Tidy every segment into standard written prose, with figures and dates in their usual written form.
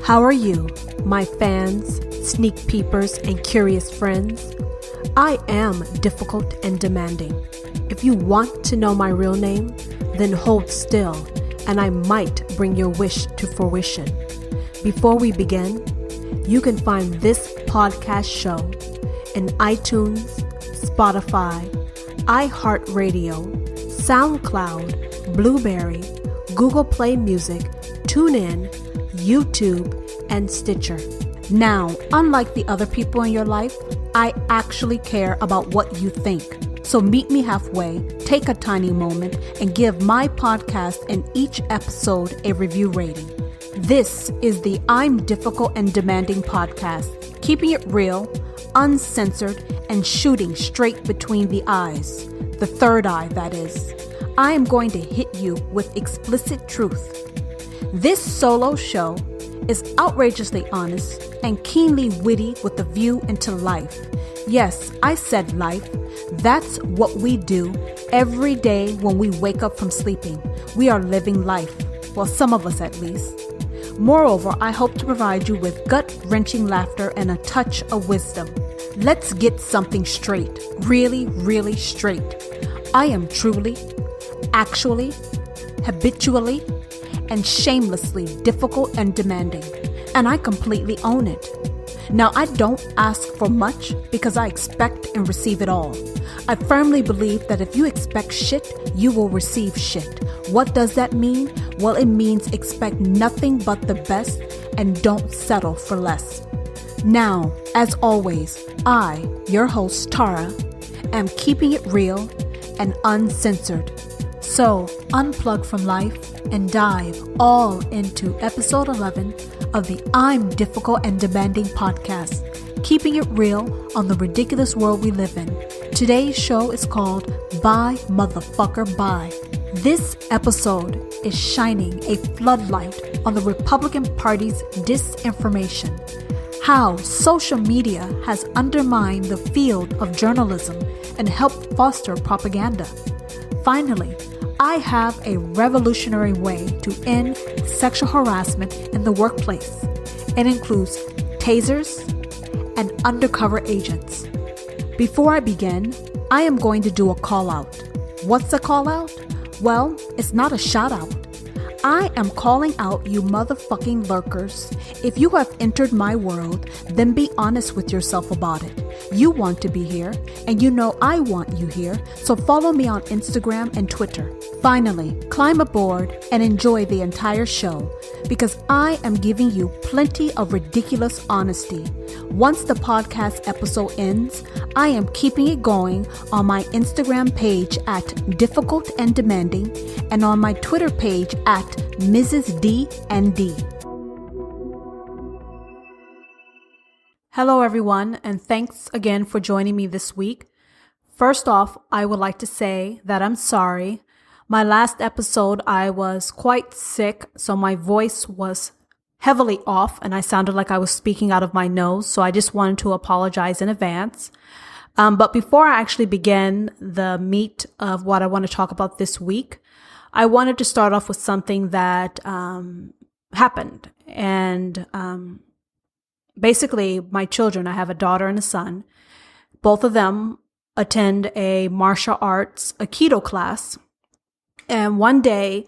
How are you, my fans, sneak peepers, and curious friends? I am difficult and demanding. If you want to know my real name, then hold still, and I might bring your wish to fruition. Before we begin, you can find this podcast show in iTunes, Spotify, iHeartRadio, SoundCloud, Blueberry, Google Play Music, TuneIn, YouTube, and Stitcher. Now, unlike the other people in your life, I actually care about what you think. So meet me halfway, take a tiny moment, and give my podcast and each episode a review rating. This is the I'm Difficult and Demanding podcast, keeping it real, uncensored, and shooting straight between the eyes. The third eye, that is. I am going to hit you with explicit truth. This solo show is outrageously honest and keenly witty with a view into life. Yes, I said life. That's what we do every day when we wake up from sleeping. We are living life. Well, some of us at least. Moreover, I hope to provide you with gut-wrenching laughter and a touch of wisdom. Let's get something straight. Really, really straight. I am truly, actually, habitually, and shamelessly difficult and demanding, and I completely own it. Now, I don't ask for much because I expect and receive it all. I firmly believe that if you expect shit, you will receive shit. What does that mean? Well, it means expect nothing but the best and don't settle for less. Now, as always, I, your host, Tara, am keeping it real and uncensored. So, unplug from life and dive all into episode 11 of the I'm Difficult and Demanding podcast, keeping it real on the ridiculous world we live in. Today's show is called Bye Motherfucker Bye. This episode is shining a floodlight on the Republican Party's disinformation, how social media has undermined the field of journalism and helped foster propaganda. Finally, I have a revolutionary way to end sexual harassment in the workplace. It includes tasers and undercover agents. Before I begin, I am going to do a call out. What's a call out? Well, it's not a shout out. I am calling out you motherfucking lurkers. If you have entered my world, then be honest with yourself about it. You want to be here, and you know I want you here, so follow me on Instagram and Twitter. Finally, climb aboard and enjoy the entire show, because I am giving you plenty of ridiculous honesty. Once the podcast episode ends, I am keeping it going on my Instagram page at Difficult and Demanding and on my Twitter page at Mrs. D&D. Hello everyone, and thanks again for joining me this week. First off, I would like to say that I'm sorry. My last episode, I was quite sick, so my voice was heavily off and I sounded like I was speaking out of my nose, so I just wanted to apologize in advance. But before I actually begin the meat of what I want to talk about this week, I wanted to start off with something that happened. And basically, my children, I have a daughter and a son, both of them attend a martial arts Aikido class. And one day,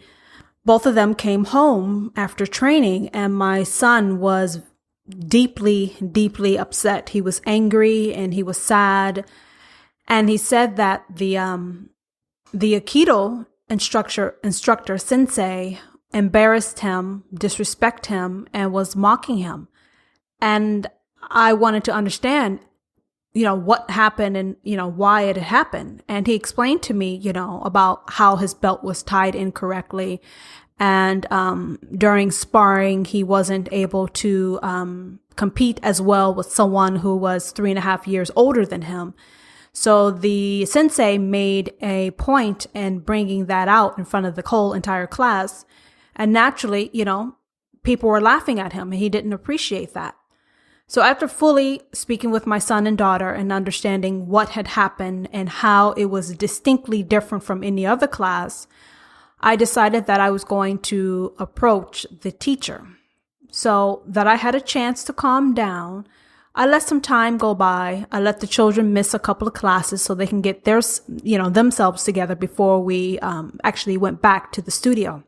both of them came home after training, and my son was deeply, deeply upset. He was angry and he was sad. And he said that the Aikido instructor sensei embarrassed him, disrespected him, and was mocking him. And I wanted to understand, what happened and, why it had happened. And he explained to me, about how his belt was tied incorrectly. And during sparring, he wasn't able to compete as well with someone who was 3.5 years older than him. So the sensei made a point in bringing that out in front of the whole entire class. And naturally, people were laughing at him and he didn't appreciate that. So after fully speaking with my son and daughter and understanding what had happened and how it was distinctly different from any other class, I decided that I was going to approach the teacher. so that I had a chance to calm down, I let some time go by. I let the children miss a couple of classes so they can get their, themselves together before we actually went back to the studio.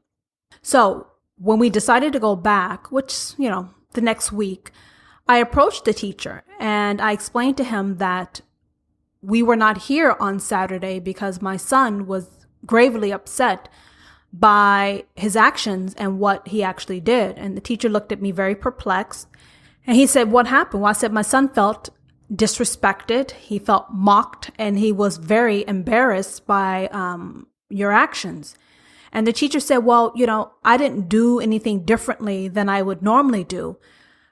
So when we decided to go back, which, the next week, I approached the teacher and I explained to him that we were not here on Saturday because my son was gravely upset by his actions and what he actually did. And the teacher looked at me very perplexed. And he said, "What happened?" Well, I said, "My son felt disrespected. He felt mocked, and he was very embarrassed by your actions." And the teacher said, "Well, I didn't do anything differently than I would normally do.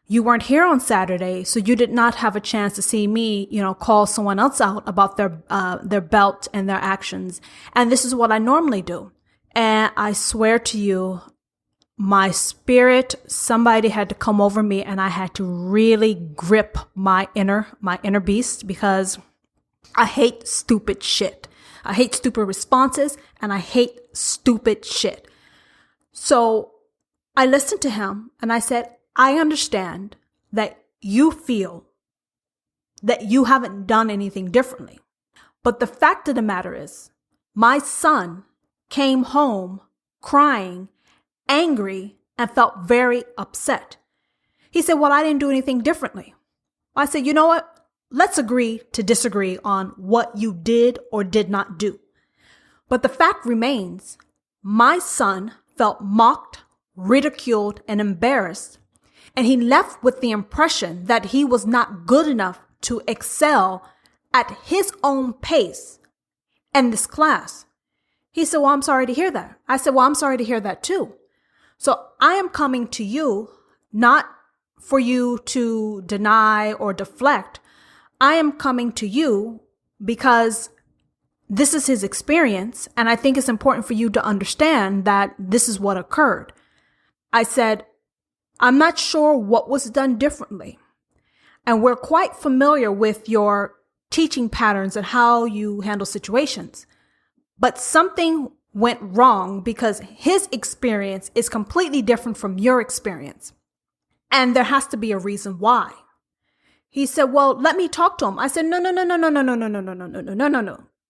You weren't here on Saturday, so you did not have a chance to see me, call someone else out about their belt and their actions. And this is what I normally do." And I swear to you, my spirit, somebody had to come over me, and I had to really grip my inner beast, because I hate stupid shit. I hate stupid responses, and I hate stupid shit. So I listened to him and I said, "I understand that you feel that you haven't done anything differently. But the fact of the matter is, my son came home crying, angry, and felt very upset." He said, "Well, I didn't do anything differently." I said, "You know what? Let's agree to disagree on what you did or did not do. But the fact remains, my son felt mocked, ridiculed, and embarrassed. And he left with the impression that he was not good enough to excel at his own pace in this class." He said, "Well, I'm sorry to hear that." I said, "Well, I'm sorry to hear that too. So I am coming to you, not for you to deny or deflect. I am coming to you because this is his experience, and I think it's important for you to understand that this is what occurred." I said, "I'm not sure what was done differently, and we're quite familiar with your teaching patterns and how you handle situations. But something went wrong because his experience is completely different from your experience. And there has to be a reason why." He said, "Well, let me talk to him." I said, No.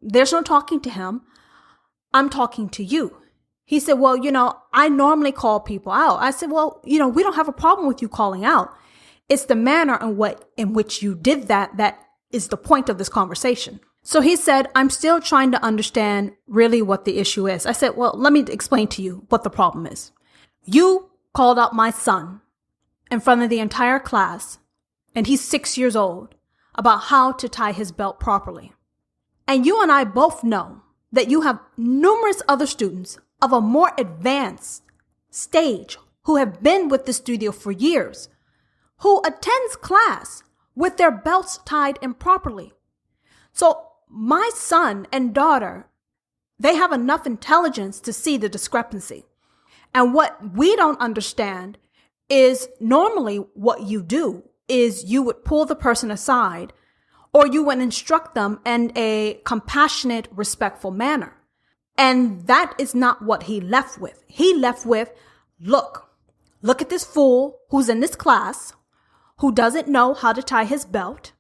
There's no talking to him. I'm talking to you." He said, "Well, I normally call people out." I said, "Well, we don't have a problem with you calling out. It's the manner in which you did that is the point of this conversation." So he said, "I'm still trying to understand really what the issue is." I said, "Well, let me explain to you what the problem is. You called out my son in front of the entire class, and he's 6 years old, about how to tie his belt properly. And you and I both know that you have numerous other students of a more advanced stage who have been with the studio for years, who attends class with their belts tied improperly. So my son and daughter, they have enough intelligence to see the discrepancy. And what we don't understand is normally what you do is you would pull the person aside, or you would instruct them in a compassionate, respectful manner. And that is not what he left with. He left with, look at this fool who's in this class, who doesn't know how to tie his belt.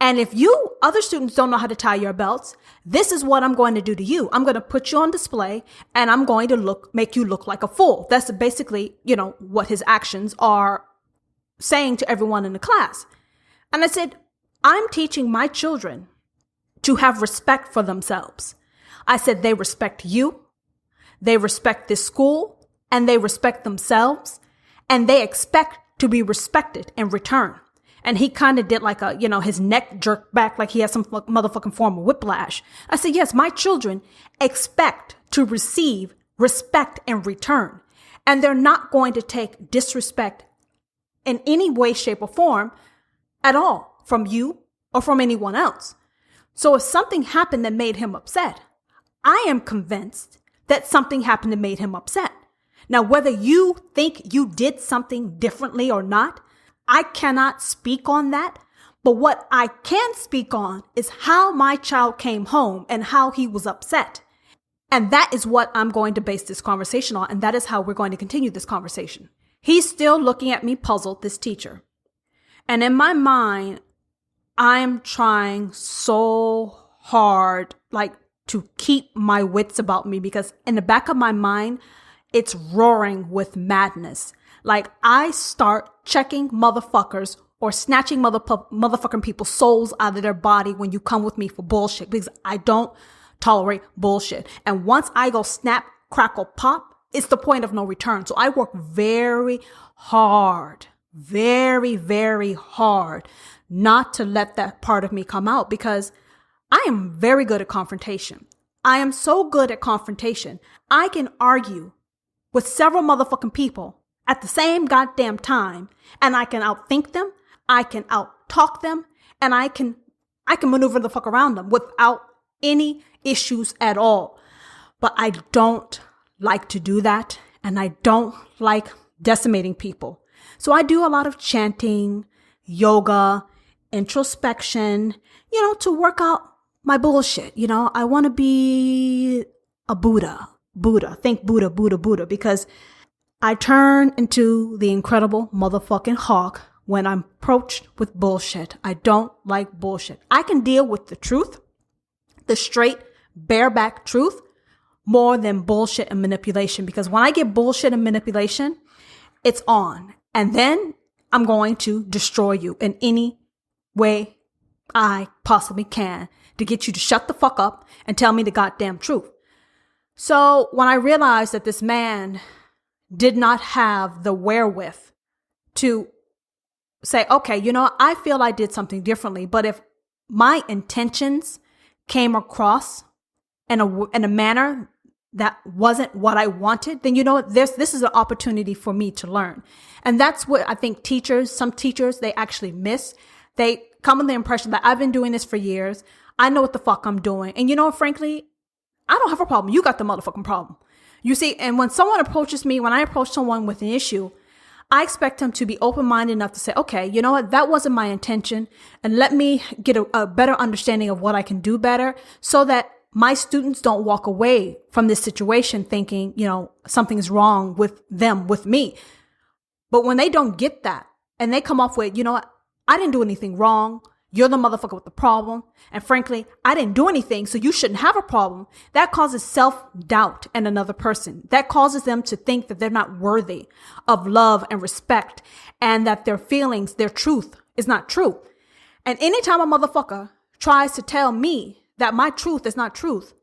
And if you other students don't know how to tie your belts, this is what I'm going to do to you. I'm going to put you on display, and I'm going to make you look like a fool." That's basically, what his actions are saying to everyone in the class. And I said, "I'm teaching my children to have respect for themselves." I said, "They respect you, they respect this school, and they respect themselves, and they expect to be respected in return." And he kind of did like his neck jerked back like he had some motherfucking form of whiplash. I said, "Yes, my children expect to receive respect in return. And they're not going to take disrespect in any way, shape, or form at all from you or from anyone else. So if something happened that made him upset, I am convinced that something happened that made him upset. Now, whether you think you did something differently or not, I cannot speak on that. But what I can speak on is how my child came home and how he was upset. And that is what I'm going to base this conversation on. And that is how we're going to continue this conversation. He's still looking at me puzzled, this teacher. And in my mind, I'm trying so hard, like, to keep my wits about me, because in the back of my mind, it's roaring with madness. Like, I start checking motherfuckers or snatching motherfucking people's souls out of their body when you come with me for bullshit, because I don't tolerate bullshit. And once I go snap, crackle, pop, it's the point of no return. So I work very hard, very, very hard not to let that part of me come out, because I am very good at confrontation. I am so good at confrontation. I can argue with several motherfucking people at the same goddamn time, and I can outthink them, I can out-talk them, and I can maneuver the fuck around them without any issues at all. But I don't like to do that, and I don't like decimating people. So I do a lot of chanting, yoga, introspection, to work out my bullshit. I want to be a Buddha. Think Buddha, because I turn into the incredible motherfucking hawk when I'm approached with bullshit. I don't like bullshit. I can deal with the truth, the straight, bareback truth, more than bullshit and manipulation. Because when I get bullshit and manipulation, it's on. And then I'm going to destroy you in any way I possibly can to get you to shut the fuck up and tell me the goddamn truth. So when I realized that this man did not have the wherewith to say, okay, I feel I did something differently, but if my intentions came across in a manner that wasn't what I wanted, then this is an opportunity for me to learn. And that's what I think some teachers, they actually miss. They come with the impression that I've been doing this for years. I know what the fuck I'm doing. And frankly, I don't have a problem. You got the motherfucking problem. You see, and when I approach someone with an issue, I expect them to be open-minded enough to say, okay, you know what? That wasn't my intention. And let me get a better understanding of what I can do better, so that my students don't walk away from this situation thinking, something is wrong with them, with me. But when they don't get that and they come off with, I didn't do anything wrong. You're the motherfucker with the problem. And frankly, I didn't do anything, so you shouldn't have a problem. That causes self-doubt in another person. That causes them to think that they're not worthy of love and respect, and that their feelings, their truth is not true. And anytime a motherfucker tries to tell me that my truth is not truth,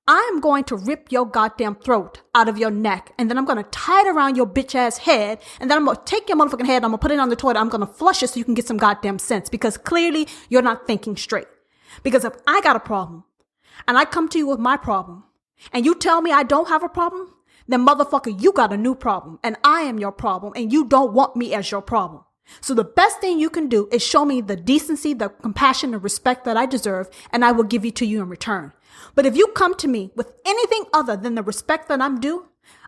I am going to rip your goddamn throat out of your neck, and then I'm going to tie it around your bitch ass head, and then I'm going to take your motherfucking head, I'm going to put it on the toilet, I'm going to flush it so you can get some goddamn sense, because clearly you're not thinking straight. Because if I got a problem, and I come to you with my problem, and you tell me I don't have a problem, then motherfucker, you got a new problem, and I am your problem, and you don't want me as your problem. So the best thing you can do is show me the decency, the compassion, and respect that I deserve, and I will give it to you in return. But if you come to me with anything other than the respect that I'm due,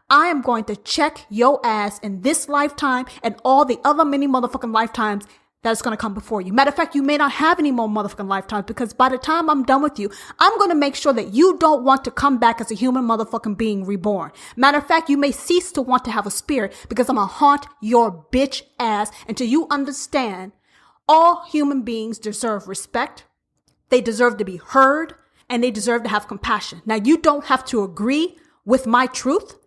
I am going to check your ass in this lifetime and all the other many motherfucking lifetimes that's going to come before you. Matter of fact, you may not have any more motherfucking lifetimes, because by the time I'm done with you, I'm going to make sure that you don't want to come back as a human motherfucking being reborn. Matter of fact, you may cease to want to have a spirit, because I'm going to haunt your bitch ass until you understand all human beings deserve respect. They deserve to be heard, and they deserve to have compassion. Now, you don't have to agree with my truth,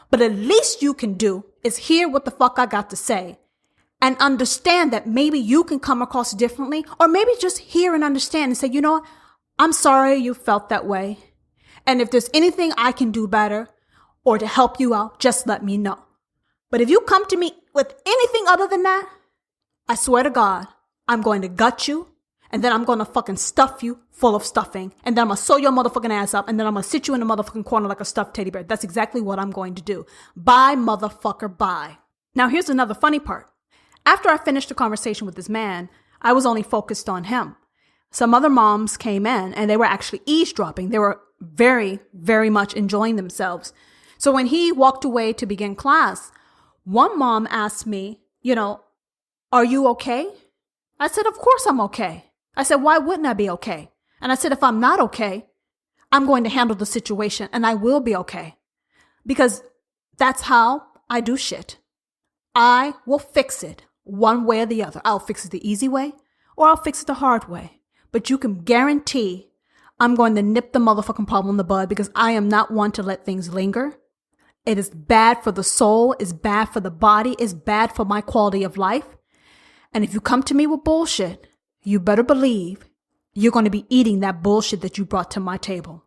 but at least you can do is hear what the fuck I got to say and understand that maybe you can come across differently, or maybe just hear and understand and say, you know what? I'm sorry you felt that way. And if there's anything I can do better or to help you out, just let me know. But if you come to me with anything other than that, I swear to God, I'm going to gut you, and then I'm going to fucking stuff you full of stuffing, and then I'm going to sew your motherfucking ass up, and then I'm going to sit you in the motherfucking corner like a stuffed teddy bear. That's exactly what I'm going to do. Bye, motherfucker, bye. Now, here's another funny part. After I finished the conversation with this man, I was only focused on him. Some other moms came in, and they were actually eavesdropping. They were very, very much enjoying themselves. So when he walked away to begin class, one mom asked me, are you okay? I said, of course I'm okay. I said, why wouldn't I be okay? And I said, if I'm not okay, I'm going to handle the situation, and I will be okay. Because that's how I do shit. I will fix it one way or the other. I'll fix it the easy way or I'll fix it the hard way. But you can guarantee I'm going to nip the motherfucking problem in the bud because I am not one to let things linger. It is bad for the soul. It's bad for the body. It's bad for my quality of life. And if you come to me with bullshit, you better believe you're going to be eating that bullshit that you brought to my table.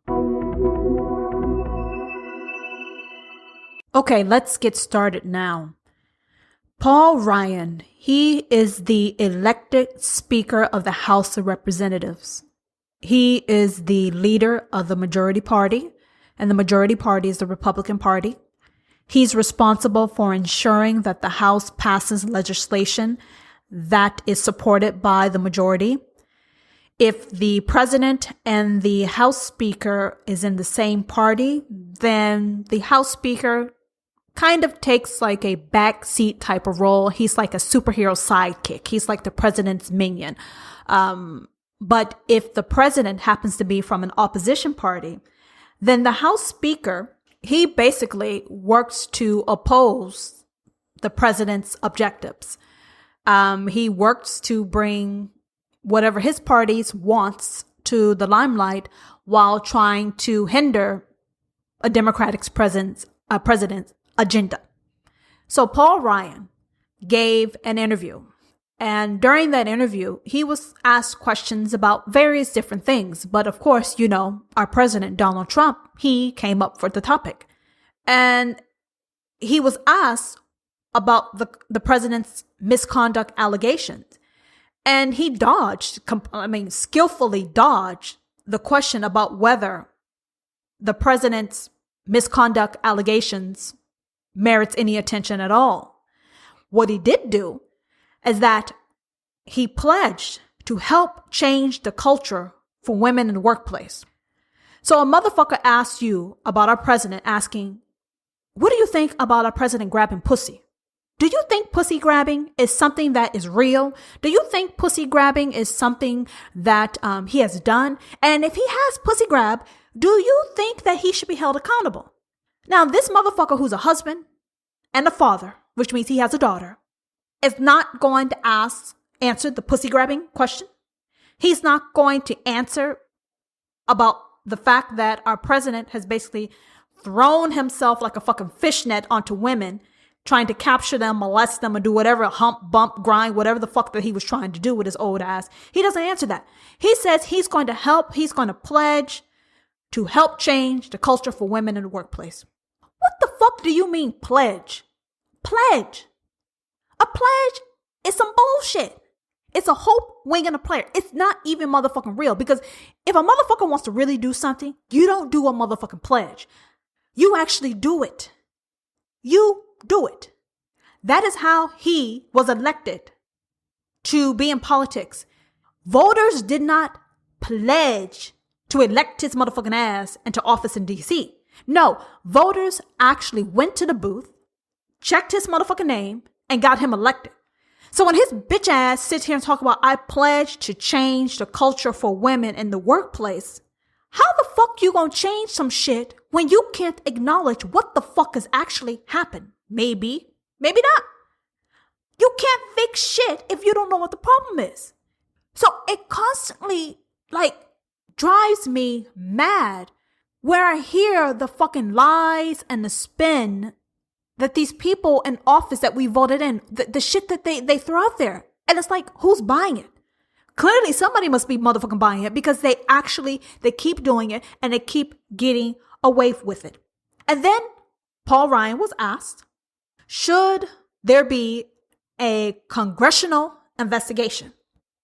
Okay, let's get started now. Paul Ryan, he is the elected Speaker of the House of Representatives. He is the leader of the majority party, and the majority party is the Republican Party. He's responsible for ensuring that the House passes legislation that is supported by the majority. If the president and the House Speaker is in the same party, then the House Speaker kind of takes like a backseat type of role. He's like a superhero sidekick. He's like the president's minion. But if the president happens to be from an opposition party, then the House Speaker, he basically works to oppose the president's objectives. He works to bring whatever his party wants to the limelight while trying to hinder a Democratic president's agenda. So Paul Ryan gave an interview. And during that interview, he was asked questions about various different things. But of course, you know, our president, Donald Trump, he came up for the topic. And he was asked about the president's misconduct allegations. And he skillfully dodged the question about whether the president's misconduct allegations merits any attention at all. What he did do is that he pledged to help change the culture for women in the workplace. So a motherfucker asks you about our president asking, what do you think about our president grabbing pussy? Do you think pussy grabbing is something that is real? Do you think pussy grabbing is something that he has done? And if he has pussy grab, do you think that he should be held accountable? Now, this motherfucker who's a husband and a father, which means he has a daughter, is not going to answer the pussy grabbing question. He's not going to answer about the fact that our president has basically thrown himself like a fucking fishnet onto women, trying to capture them, molest them, or do whatever, hump, bump, grind, whatever the fuck that he was trying to do with his old ass. He doesn't answer that. He says he's going to help, he's going to pledge to help change the culture for women in the workplace. What the fuck do you mean pledge? Pledge. A pledge is some bullshit. It's a hope, wing, and a prayer. It's not even motherfucking real, because if a motherfucker wants to really do something, you don't do a motherfucking pledge. You actually do it. You do it. That is how he was elected to be in politics. Voters did not pledge to elect his motherfucking ass into office in DC. No, voters actually went to the booth, checked his motherfucking name, and got him elected. So when his bitch ass sits here and talk about, I pledge to change the culture for women in the workplace, how the fuck you gonna change some shit when you can't acknowledge what the fuck has actually happened? Maybe, maybe not. You can't fix shit if you don't know what the problem is. So it constantly drives me mad where I hear the fucking lies and the spin that these people in office that we voted in, the shit that they throw out there. And it's like, who's buying it? Clearly somebody must be motherfucking buying it, because they keep doing it and they keep getting away with it. And then Paul Ryan was asked, should there be a congressional investigation?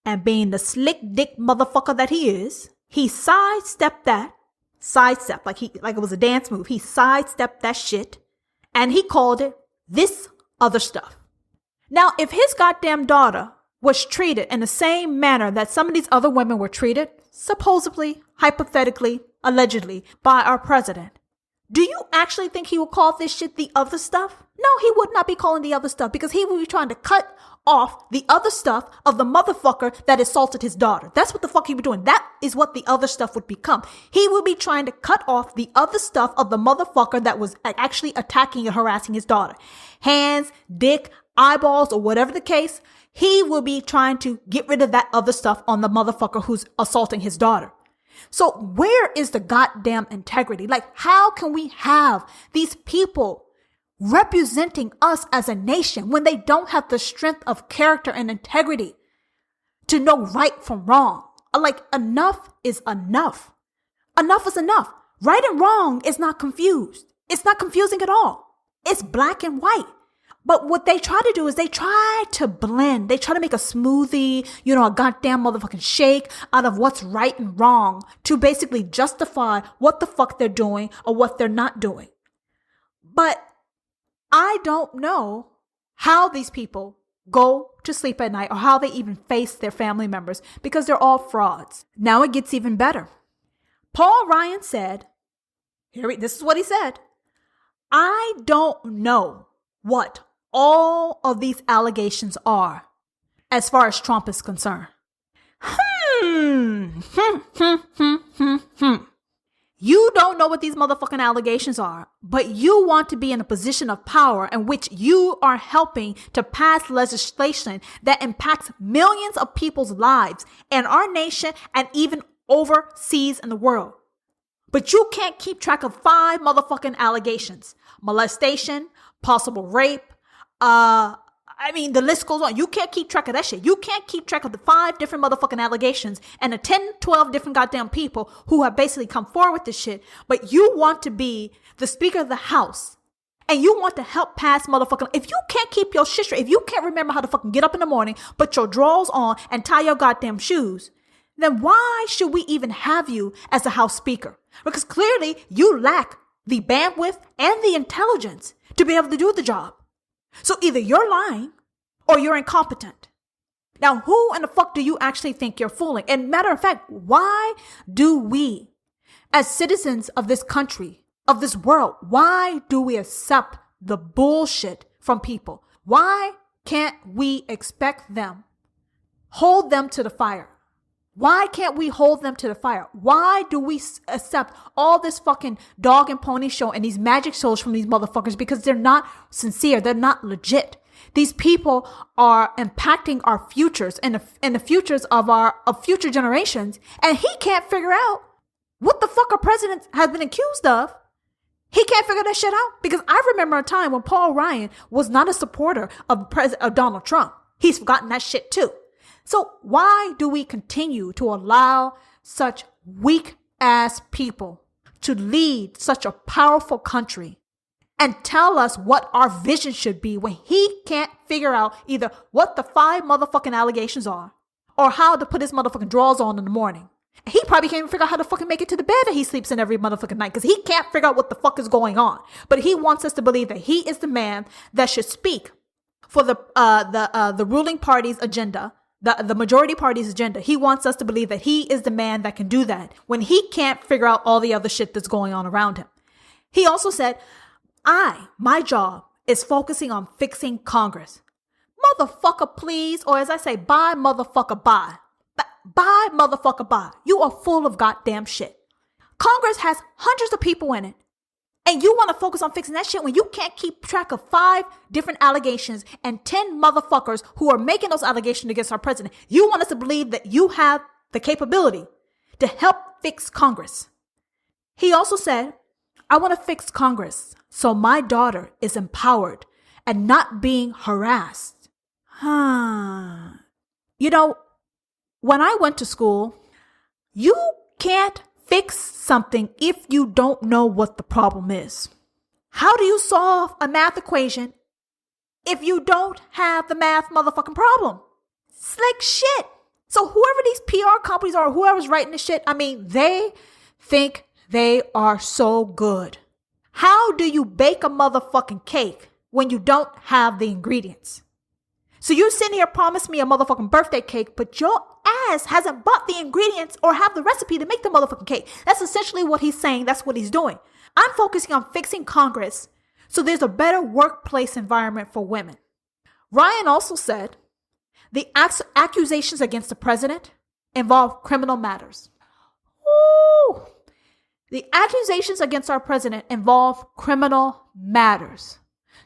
And being the slick dick motherfucker that he is, he sidestepped like it was a dance move. He sidestepped that shit and he called it this other stuff. Now, if his goddamn daughter was treated in the same manner that some of these other women were treated, supposedly, hypothetically, allegedly, by our president, do you actually think he would call this shit the other stuff? No, he would not be calling the other stuff, because he would be trying to cut off the other stuff of the motherfucker that assaulted his daughter. That's what the fuck he would be doing. That is what the other stuff would become. He would be trying to cut off the other stuff of the motherfucker that was actually attacking and harassing his daughter. Hands, dick, eyeballs or whatever the case, he will be trying to get rid of that other stuff on the motherfucker who's assaulting his daughter. So where is the goddamn integrity? Like, how can we have these people representing us as a nation when they don't have the strength of character and integrity to know right from wrong? Like, enough is enough. Enough is enough. Right and wrong is not confused. It's not confusing at all. It's black and white. But what they try to do is they try to blend. They try to make a smoothie, a goddamn motherfucking shake out of what's right and wrong to basically justify what the fuck they're doing or what they're not doing. But I don't know how these people go to sleep at night or how they even face their family members because they're all frauds. Now it gets even better. Paul Ryan said, this is what he said. I don't know what all of these allegations are as far as Trump is concerned. You don't know what these motherfucking allegations are, but you want to be in a position of power in which you are helping to pass legislation that impacts millions of people's lives in our nation and even overseas in the world. But you can't keep track of 5 motherfucking allegations: molestation, possible rape, the list goes on. You can't keep track of that shit. You can't keep track of the 5 different motherfucking allegations and the 10, 12 different goddamn people who have basically come forward with this shit. But you want to be the Speaker of the House and you want to help pass motherfucking. If you can't keep your shit straight, if you can't remember how to fucking get up in the morning, put your drawers on and tie your goddamn shoes, then why should we even have you as a House Speaker? Because clearly you lack the bandwidth and the intelligence to be able to do the job. So either you're lying or you're incompetent. Now, who in the fuck do you actually think you're fooling? And matter of fact, why do we, as citizens of this country, of this world, why do we accept the bullshit from people? Why can't we expect them, hold them to the fire? Why can't we hold them to the fire? Why do we accept all this fucking dog and pony show and these magic shows from these motherfuckers? Because they're not sincere. They're not legit. These people are impacting our futures and the futures of future generations. And he can't figure out what the fuck our president has been accused of. He can't figure that shit out. Because I remember a time when Paul Ryan was not a supporter of Donald Trump. He's forgotten that shit too. So why do we continue to allow such weak ass people to lead such a powerful country and tell us what our vision should be when he can't figure out either what the 5 motherfucking allegations are or how to put his motherfucking drawers on in the morning? He probably can't even figure out how to fucking make it to the bed that he sleeps in every motherfucking night because he can't figure out what the fuck is going on. But he wants us to believe that he is the man that should speak for the ruling party's agenda. The majority party's agenda. He wants us to believe that he is the man that can do that when he can't figure out all the other shit that's going on around him. He also said, my job is focusing on fixing Congress. Motherfucker, please. Or as I say, bye, motherfucker, bye. Bye, motherfucker, bye. You are full of goddamn shit. Congress has hundreds of people in it. And you want to focus on fixing that shit when you can't keep track of 5 different allegations and 10 motherfuckers who are making those allegations against our president. You want us to believe that you have the capability to help fix Congress. He also said, I want to fix Congress so my daughter is empowered and not being harassed. When I went to school, you can't fix something if you don't know what the problem is. How do you solve a math equation if you don't have the math motherfucking problem? Slick shit. So whoever these PR companies are, whoever's writing this shit, they think they are so good. How do you bake a motherfucking cake when you don't have the ingredients? So you're sitting here promising me a motherfucking birthday cake, but your ass hasn't bought the ingredients or have the recipe to make the motherfucking cake. That's essentially what he's saying. That's what he's doing. I'm focusing on fixing Congress so there's a better workplace environment for women. Ryan also said the accusations against the president involve criminal matters. Ooh. The accusations against our president involve criminal matters.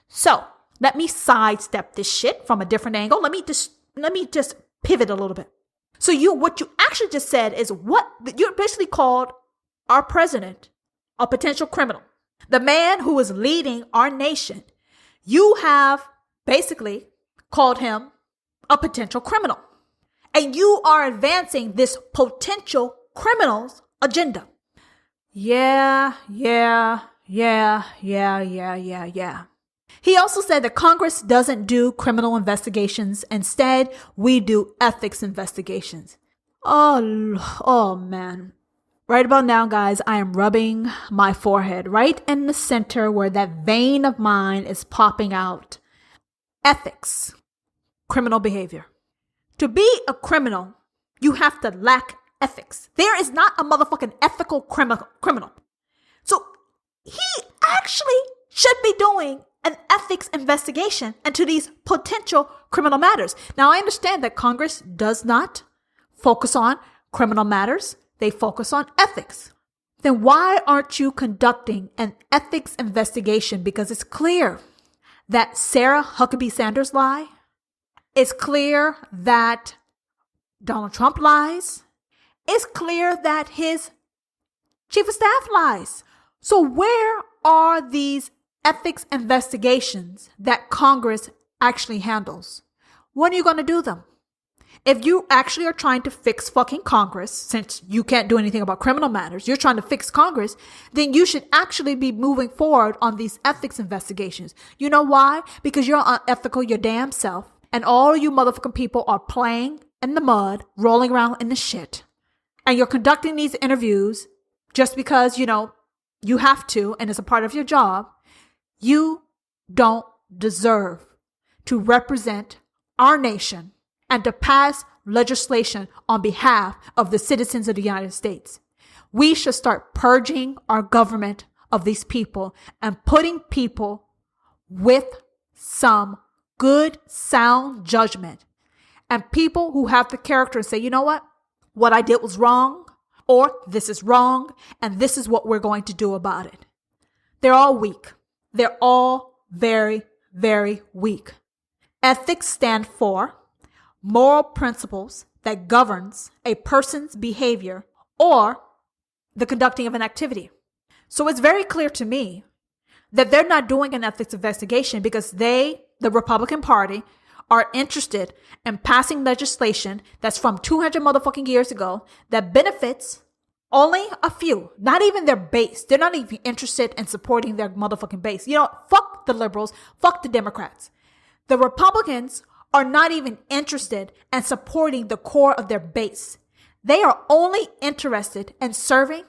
So Let me sidestep this shit from a different angle. Let me just pivot a little bit. So what you actually just said is you basically called our president a potential criminal. The man who is leading our nation, you have basically called him a potential criminal. And you are advancing this potential criminal's agenda. Yeah. He also said that Congress doesn't do criminal investigations. Instead, we do ethics investigations. Oh man. Right about now, guys, I am rubbing my forehead right in the center where that vein of mine is popping out. Ethics. Criminal behavior. To be a criminal, you have to lack ethics. There is not a motherfucking ethical criminal. So he actually should be doing an ethics investigation into these potential criminal matters. Now, I understand that Congress does not focus on criminal matters. They focus on ethics. Then why aren't you conducting an ethics investigation? Because it's clear that Sarah Huckabee Sanders lied. It's clear that Donald Trump lies. It's clear that his chief of staff lies. So where are these ethics investigations that Congress actually handles? When are you going to do them? If you actually are trying to fix fucking Congress, since you can't do anything about criminal matters, you're trying to fix Congress, then you should actually be moving forward on these ethics investigations. You know why? Because you're unethical your damn self. And all you motherfucking people are playing in the mud, rolling around in the shit. And you're conducting these interviews just because, you have to, and it's a part of your job. You don't deserve to represent our nation and to pass legislation on behalf of the citizens of the United States. We should start purging our government of these people and putting people with some good, sound judgment, and people who have the character to say, you know what I did was wrong, or this is wrong, and this is what we're going to do about it. They're all weak. They're all very, very weak. Ethics stand for moral principles that governs a person's behavior or the conducting of an activity. So it's very clear to me that they're not doing an ethics investigation because the Republican Party, are interested in passing legislation that's from 200 motherfucking years ago that benefits only a few, not even their base. They're not even interested in supporting their motherfucking base. Fuck the liberals, fuck the Democrats. The Republicans are not even interested in supporting the core of their base. They are only interested in serving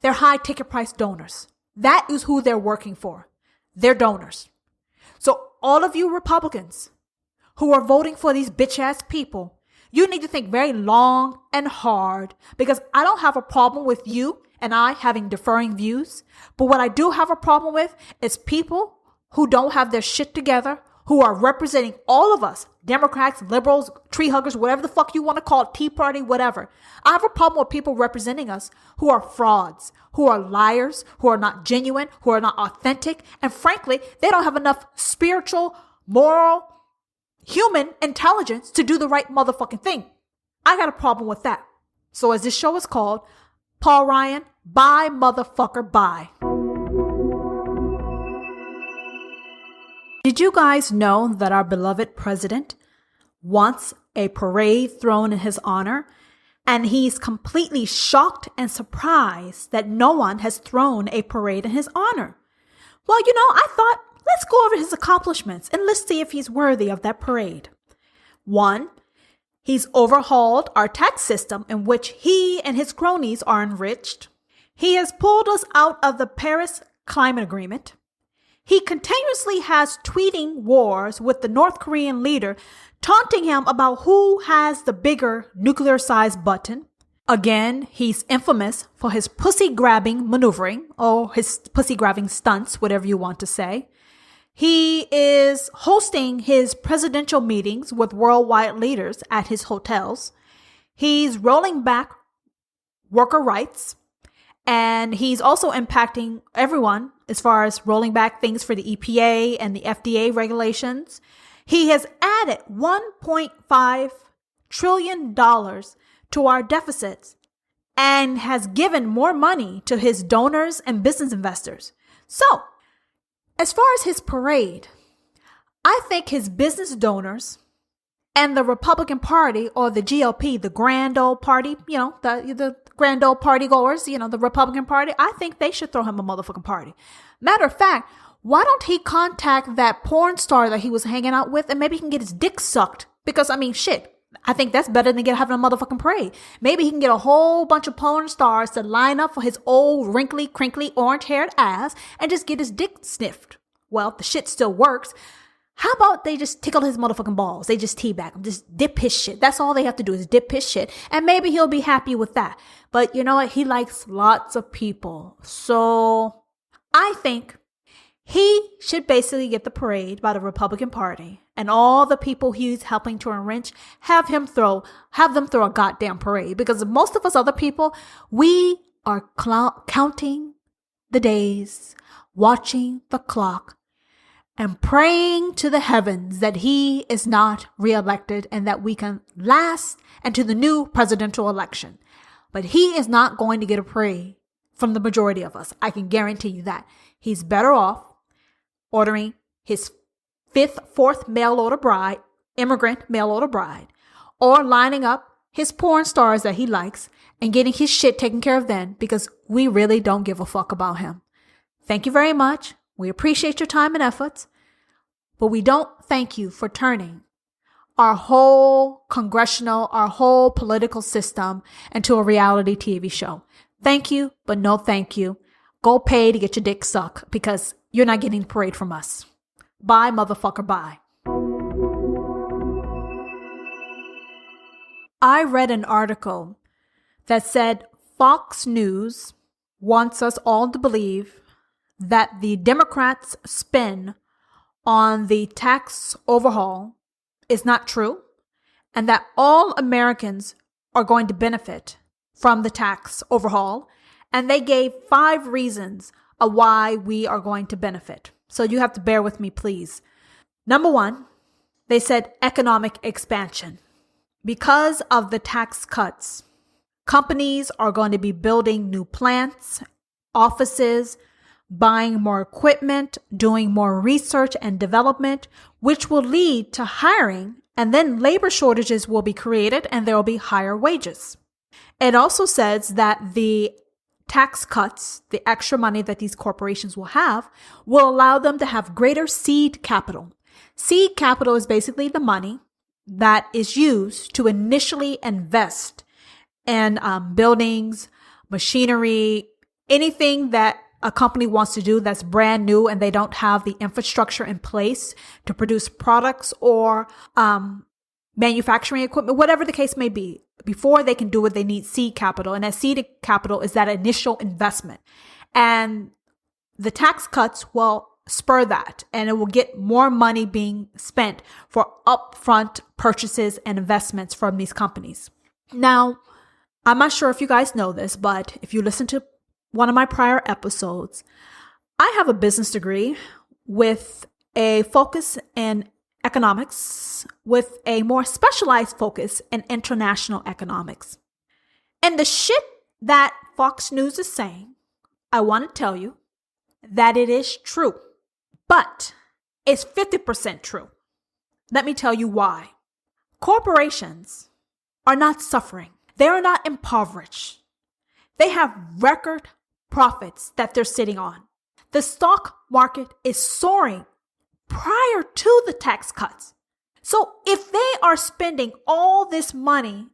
their high ticket price donors. That is who they're working for. Their donors. So all of you Republicans who are voting for these bitch ass people, you need to think very long and hard, because I don't have a problem with you and I having differing views. But what I do have a problem with is people who don't have their shit together, who are representing all of us, Democrats, liberals, tree huggers, whatever the fuck you want to call it, Tea Party, whatever. I have a problem with people representing us who are frauds, who are liars, who are not genuine, who are not authentic. And frankly, they don't have enough spiritual, moral, human intelligence to do the right motherfucking thing. I got a problem with that. So as this show is called, Paul Ryan, bye motherfucker, bye. Did you guys know that our beloved president wants a parade thrown in his honor? And he's completely shocked and surprised that no one has thrown a parade in his honor. Well, I thought, let's go over his accomplishments and let's see if he's worthy of that parade. 1, he's overhauled our tax system in which he and his cronies are enriched. He has pulled us out of the Paris Climate Agreement. He continuously has tweeting wars with the North Korean leader, taunting him about who has the bigger nuclear-sized button. Again, he's infamous for his pussy-grabbing maneuvering, or his pussy-grabbing stunts, whatever you want to say. He is hosting his presidential meetings with worldwide leaders at his hotels. He's rolling back worker rights, and he's also impacting everyone as far as rolling back things for the EPA and the FDA regulations. He has added $1.5 trillion to our deficits and has given more money to his donors and business investors. So, as far as his parade, I think his business donors and the Republican Party, or the GOP, the grand old party, the grand old party goers, the Republican Party, I think they should throw him a motherfucking party. Matter of fact, why don't he contact that porn star that he was hanging out with and maybe he can get his dick sucked? Because, shit, I think that's better than having a motherfucking parade. Maybe he can get a whole bunch of porn stars to line up for his old, wrinkly, crinkly, orange-haired ass and just get his dick sniffed. Well, the shit still works. How about they just tickle his motherfucking balls? They just teabag him, just dip his shit. That's all they have to do is dip his shit. And maybe he'll be happy with that. But you know what? He likes lots of people. So I think he should basically get the parade by the Republican Party, and all the people he's helping to enrich, have them throw a goddamn parade. Because most of us other people, we are counting the days, watching the clock, and praying to the heavens that he is not reelected and that we can last into the new presidential election. But he is not going to get a parade from the majority of us. I can guarantee you that. He's better off ordering his fourth immigrant mail order bride, or lining up his porn stars that he likes and getting his shit taken care of then, because we really don't give a fuck about him. Thank you very much. We appreciate your time and efforts, but we don't thank you for turning our whole political system into a reality TV show. Thank you, but no thank you. Go pay to get your dick sucked, because you're not getting the parade from us. Bye, motherfucker, bye. I read an article that said Fox News wants us all to believe that the Democrats' spin on the tax overhaul is not true, and that all Americans are going to benefit from the tax overhaul. And they gave 5 reasons of why we are going to benefit. So you have to bear with me, please. Number 1, they said economic expansion. Because of the tax cuts, companies are going to be building new plants, offices, buying more equipment, doing more research and development, which will lead to hiring, and then labor shortages will be created and there will be higher wages. It also says that the tax cuts, the extra money that these corporations will have, will allow them to have greater seed capital. Seed capital is basically the money that is used to initially invest in buildings, machinery, anything that a company wants to do that's brand new and they don't have the infrastructure in place to produce products or manufacturing equipment, whatever the case may be. Before they can do it, they need seed capital. And that seed capital is that initial investment. And the tax cuts will spur that, and it will get more money being spent for upfront purchases and investments from these companies. Now, I'm not sure if you guys know this, but if you listen to one of my prior episodes, I have a business degree with a focus in economics, with a more specialized focus in international economics. And the shit that Fox News is saying, I want to tell you that it is true, but it's 50% true. Let me tell you why. Corporations are not suffering. They are not impoverished. They have record profits that they're sitting on. The stock market is soaring prior to the tax cuts. So if they are spending all this money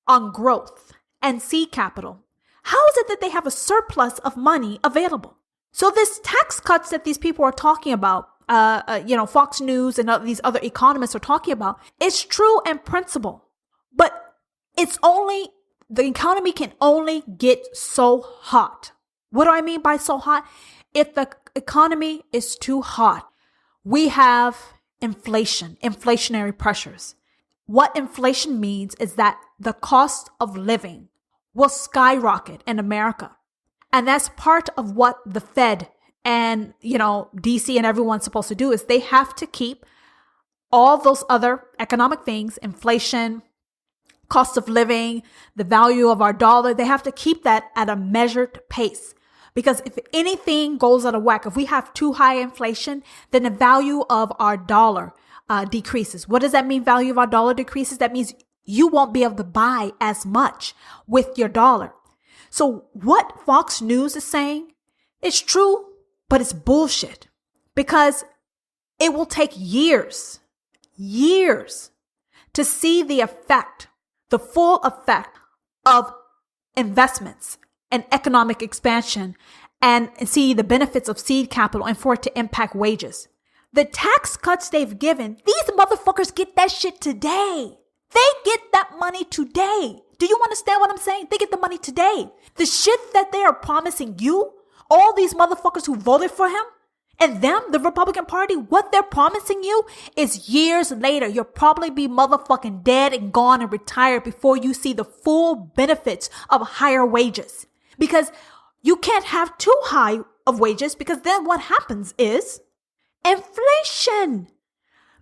on growth and seed capital, how is it that they have a surplus of money available? So this tax cuts that these people are talking about, Fox News and these other economists are talking about, it's true in principle, but the economy can only get so hot. What do I mean by so hot? If the economy is too hot, we have inflationary pressures. What inflation means is that the cost of living will skyrocket in America. And that's part of what the Fed and, DC and everyone's supposed to do is they have to keep all those other economic things, inflation, cost of living, the value of our dollar, they have to keep that at a measured pace. Because if anything goes out of whack, if we have too high inflation, then the value of our dollar decreases. What does that mean? Value of our dollar decreases? That means you won't be able to buy as much with your dollar. So what Fox News is saying is true, but it's bullshit, because it will take years to see the effect, the full effect of investments and economic expansion and see the benefits of seed capital and for it to impact wages. The tax cuts they've given, these motherfuckers get that shit today. They get that money today. Do you understand what I'm saying? They get the money today. The shit that they are promising you, all these motherfuckers who voted for him, and them, the Republican Party, what they're promising you is years later, you'll probably be motherfucking dead and gone and retired before you see the full benefits of higher wages. Because you can't have too high of wages, because then what happens is inflation.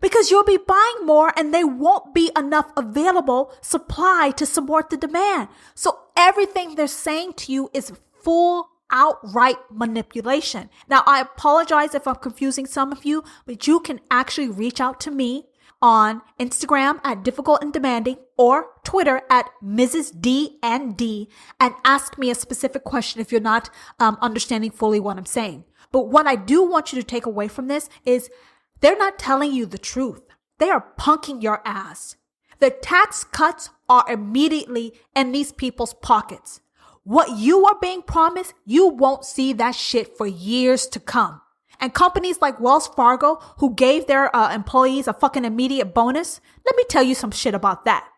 Because you'll be buying more and there won't be enough available supply to support the demand. So everything they're saying to you is full outright manipulation. Now, I apologize if I'm confusing some of you, but you can actually reach out to me on Instagram at Difficult and Demanding or Twitter at Mrs. D and D and ask me a specific question if you're not understanding fully what I'm saying. But what I do want you to take away from this is they're not telling you the truth. They are punking your ass. The tax cuts are immediately in these people's pockets. What you are being promised, you won't see that shit for years to come. And companies like Wells Fargo, who gave their employees a fucking immediate bonus, let me tell you some shit about that.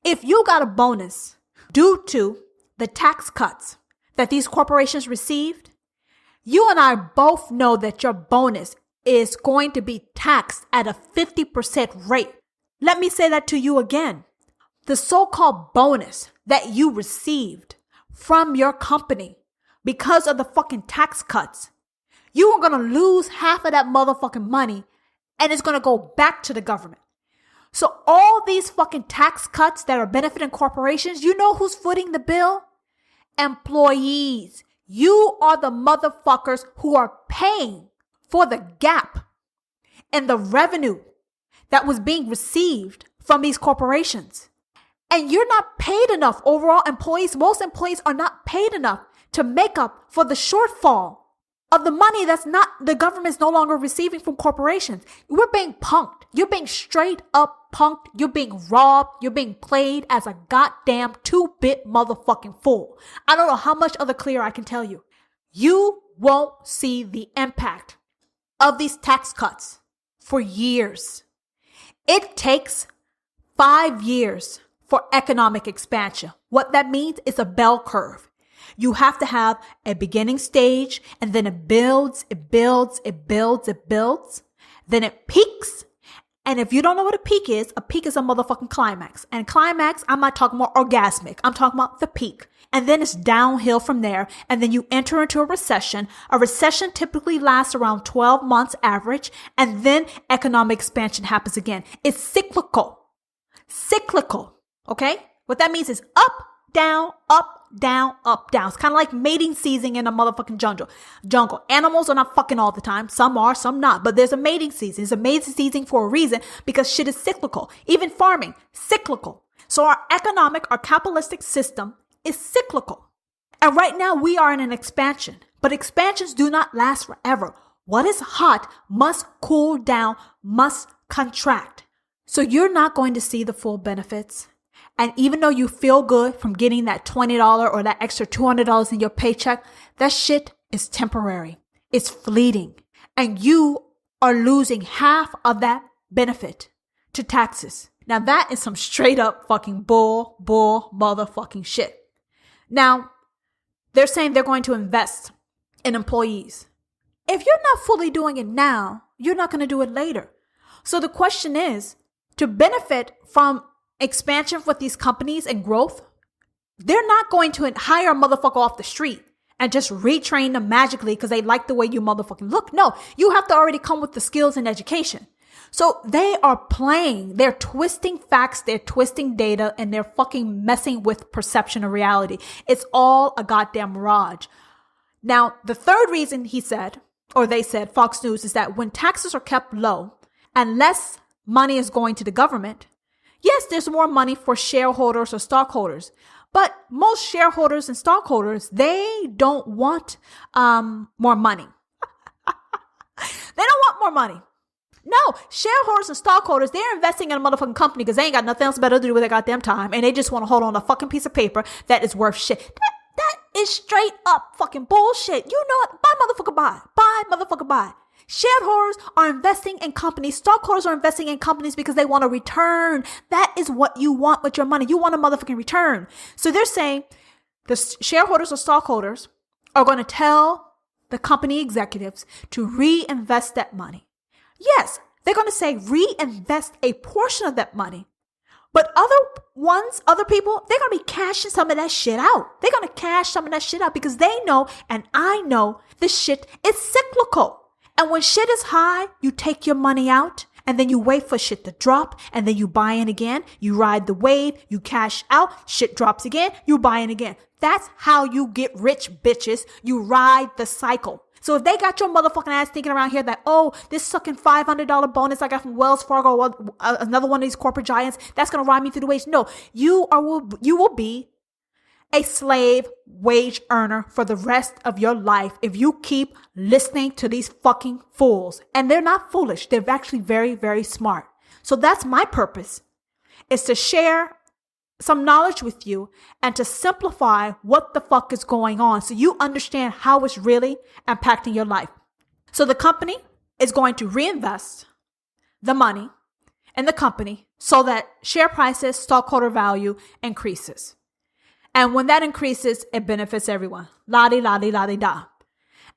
If you got a bonus due to the tax cuts that these corporations received, you and I both know that your bonus is going to be taxed at a 50% rate. Let me say that to you again. The so-called bonus that you received from your company because of the fucking tax cuts, you are going to lose half of that motherfucking money and it's going to go back to the government. So all these fucking tax cuts that are benefiting corporations, you know who's footing the bill? Employees. You are the motherfuckers who are paying for the gap in the revenue that was being received from these corporations. And you're not paid enough. Overall, most employees are not paid enough to make up for the shortfall of the money the government's no longer receiving from corporations. We're being punked. You're being straight up punked. You're being robbed. You're being played as a goddamn 2-bit motherfucking fool. I don't know how much other clear I can tell you. You won't see the impact of these tax cuts for years. It takes 5 years for economic expansion. What that means is a bell curve. You have to have a beginning stage, and then it builds, it builds, it builds, it builds. Then it peaks. And if you don't know what a peak is a motherfucking climax. And climax, I'm not talking about orgasmic. I'm talking about the peak. And then it's downhill from there. And then you enter into a recession. A recession typically lasts around 12 months average. And then economic expansion happens again. It's cyclical. Cyclical. Okay? What that means is up, down, up, down, up, down. It's kind of like mating season in a motherfucking jungle. Animals are not fucking all the time. Some are, some not. But there's a mating season. It's a mating season for a reason because shit is cyclical. Even farming, cyclical. So our capitalistic system is cyclical. And right now we are in an expansion. But expansions do not last forever. What is hot must cool down, must contract. So you're not going to see the full benefits. And even though you feel good from getting that $20 or that extra $200 in your paycheck, that shit is temporary. It's fleeting. And you are losing half of that benefit to taxes. Now that is some straight up fucking bull motherfucking shit. Now, they're saying they're going to invest in employees. If you're not fully doing it now, you're not going to do it later. So the question is, to benefit from expansion with these companies and growth, they're not going to hire a motherfucker off the street and just retrain them magically because they like the way you motherfucking look. No, you have to already come with the skills and education. So they are playing, they're twisting facts, they're twisting data, and they're fucking messing with perception of reality. It's all a goddamn mirage. Now, the third reason they said, Fox News, is that when taxes are kept low and less money is going to the government, yes, there's more money for shareholders or stockholders, but most shareholders and stockholders, they don't want more money. They don't want more money. No, shareholders and stockholders, they're investing in a motherfucking company because they ain't got nothing else better to do with their goddamn time, and they just want to hold on a fucking piece of paper that is worth shit. That is straight up fucking bullshit. You know what? Buy motherfucker buy. Buy motherfucker buy. Shareholders are investing in companies. Stockholders are investing in companies because they want a return. That is what you want with your money. You want a motherfucking return. So they're saying the shareholders or stockholders are going to tell the company executives to reinvest that money. Yes, they're going to say reinvest a portion of that money. But other people, they're going to be cashing some of that shit out. They're going to cash some of that shit out because they know, and I know, this shit is cyclical. And when shit is high, you take your money out and then you wait for shit to drop and then you buy in again. You ride the wave, you cash out, shit drops again, you buy in again. That's how you get rich, bitches. You ride the cycle. So if they got your motherfucking ass thinking around here that, oh, this sucking $500 bonus I got from Wells Fargo or another one of these corporate giants, that's going to ride me through the wage. No, you will be a slave wage earner for the rest of your life if you keep listening to these fucking fools. And they're not foolish. They're actually very, very smart. So that's my purpose, is to share some knowledge with you and to simplify what the fuck is going on so you understand how it's really impacting your life. So the company is going to reinvest the money in the company so that share prices, stockholder value increases. And when that increases, it benefits everyone. La-di-la-di-la-di-da.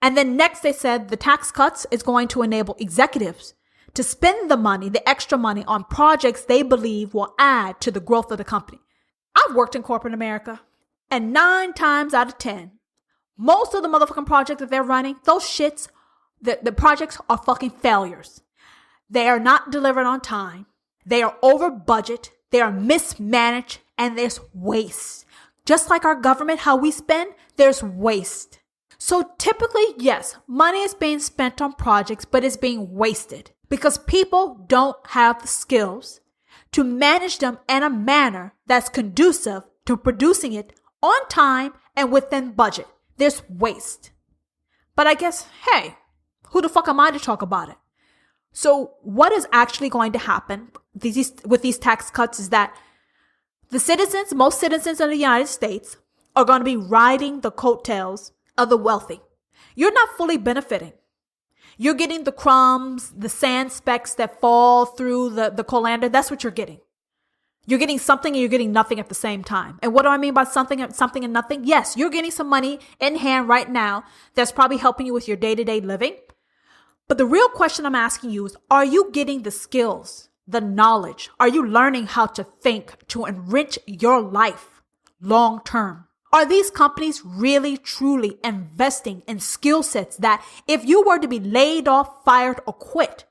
And then next they said the tax cuts is going to enable executives to spend the money, the extra money, on projects they believe will add to the growth of the company. I've worked in corporate America, and 9 times out of 10, most of the motherfucking projects that they're running, those shits, the projects are fucking failures. They are not delivered on time. They are over budget. They are mismanaged, and there's waste. Just like our government, how we spend, there's waste. So typically, yes, money is being spent on projects, but it's being wasted because people don't have the skills to manage them in a manner that's conducive to producing it on time and within budget. There's waste. But I guess, hey, who the fuck am I to talk about it? So what is actually going to happen with these tax cuts is that most citizens in the United States are going to be riding the coattails of the wealthy. You're not fully benefiting. You're getting the crumbs, the sand specks that fall through the colander. That's what you're getting. You're getting something and you're getting nothing at the same time. And what do I mean by something and nothing? Yes, you're getting some money in hand right now that's probably helping you with your day-to-day living. But the real question I'm asking you is, are you getting the skills, the knowledge? Are you learning how to think to enrich your life long term? Are these companies really, truly investing in skill sets that if you were to be laid off, fired, or quit,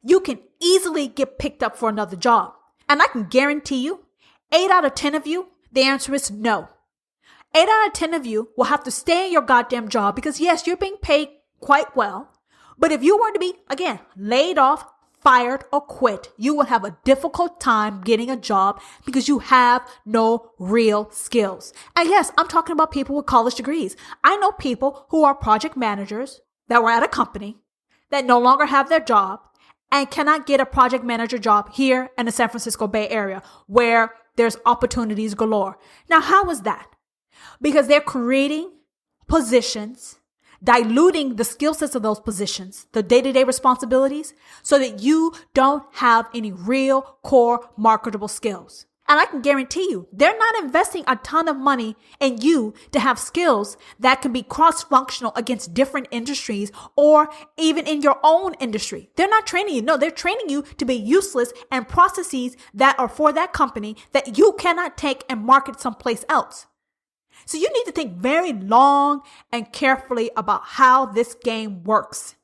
you can easily get picked up for another job? And I can guarantee you, 8 out of 10 of you, the answer is no. 8 out of 10 of you will have to stay in your goddamn job because yes, you're being paid quite well. But if you were to be, again, laid off, fired, or quit, you will have a difficult time getting a job because you have no real skills. And yes, I'm talking about people with college degrees. I know people who are project managers that were at a company that no longer have their job and cannot get a project manager job here in the San Francisco Bay Area where there's opportunities galore. Now, how is that? Because they're creating positions, diluting the skill sets of those positions, the day-to-day responsibilities, so that you don't have any real core marketable skills. And I can guarantee you, they're not investing a ton of money in you to have skills that can be cross-functional against different industries or even in your own industry. They're not training you. No, they're training you to be useless and processes that are for that company that you cannot take and market someplace else. So you need to think very long and carefully about how this game works.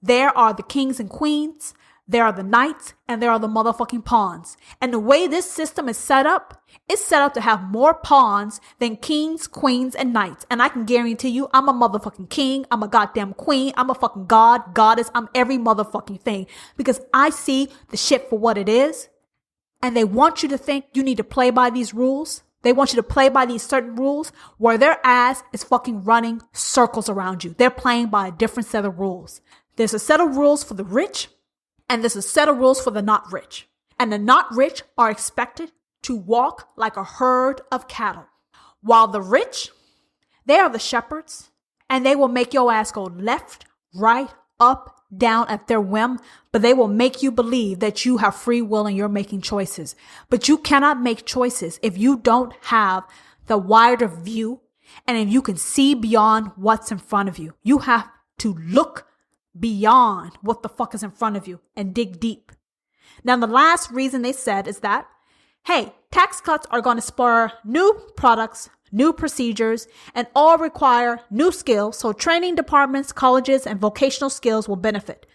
There are the kings and queens, there are the knights, and there are the motherfucking pawns. And the way this system is set up, it's set up to have more pawns than kings, queens, and knights. And I can guarantee you, I'm a motherfucking king, I'm a goddamn queen, I'm a fucking god, goddess, I'm every motherfucking thing. Because I see the shit for what it is. And they want you to think you need to play by these rules. They want you to play by these certain rules where their ass is fucking running circles around you. They're playing by a different set of rules. There's a set of rules for the rich, and there's a set of rules for the not rich. And the not rich are expected to walk like a herd of cattle. While the rich, they are the shepherds, and they will make your ass go left, right, up, down at their whim, but they will make you believe that you have free will and you're making choices. But you cannot make choices if you don't have the wider view and if you can see beyond what's in front of you. You have to look beyond what the fuck is in front of you and dig deep. Now, the last reason they said is that, hey, tax cuts are going to spur new products, new procedures, and all require new skills. So training departments, colleges, and vocational skills will benefit.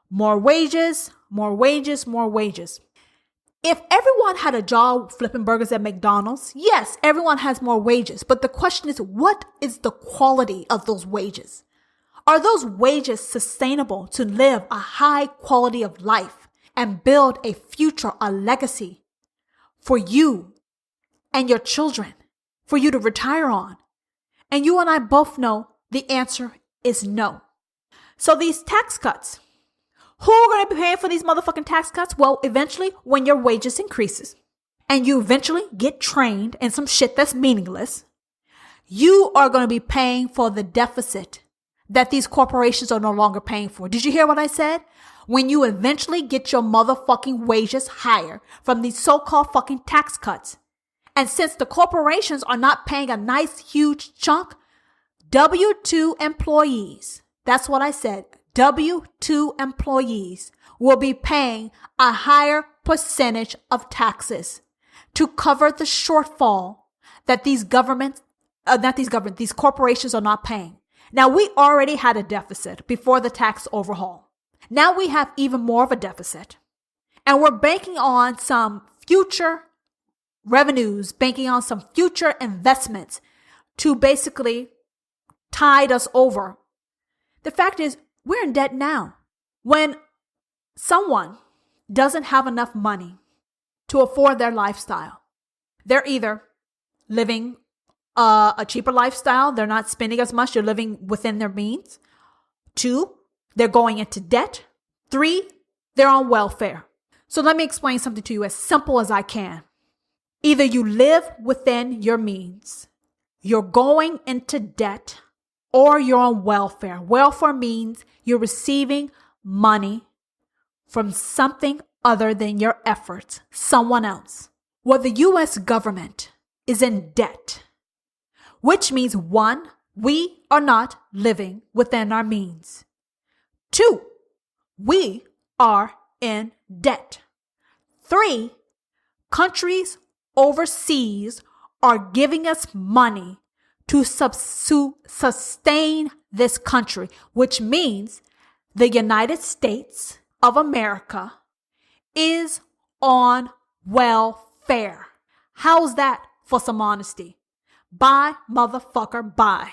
More wages, more wages, more wages. If everyone had a job flipping burgers at McDonald's, yes, everyone has more wages. But the question is, what is the quality of those wages? Are those wages sustainable to live a high quality of life and build a future, a legacy for you and your children, for you to retire on? And you and I both know the answer is no. So these tax cuts, who are going to be paying for these motherfucking tax cuts? Well, eventually when your wages increases and you eventually get trained in some shit that's meaningless, you are going to be paying for the deficit that these corporations are no longer paying for. Did you hear what I said? When you eventually get your motherfucking wages higher from these so-called fucking tax cuts. And since the corporations are not paying a nice huge chunk, W-2 employees, that's what I said, W-2 employees will be paying a higher percentage of taxes to cover the shortfall that these corporations are not paying. Now, we already had a deficit before the tax overhaul. Now we have even more of a deficit. And we're banking on some future revenues, banking on some future investments to basically tide us over. The fact is, we're in debt now. When someone doesn't have enough money to afford their lifestyle, they're either living a cheaper lifestyle, they're not spending as much, they're living within their means. 2, they're going into debt. 3, they're on welfare. So let me explain something to you as simple as I can. Either you live within your means, you're going into debt, or you're on welfare. Welfare means you're receiving money from something other than your efforts, someone else. Well, the U.S. government is in debt, which means 1, we are not living within our means. 2, we are in debt. 3, countries overseas are giving us money to sustain this country, which means the United States of America is on welfare. How's that for some honesty? Bye, motherfucker, bye.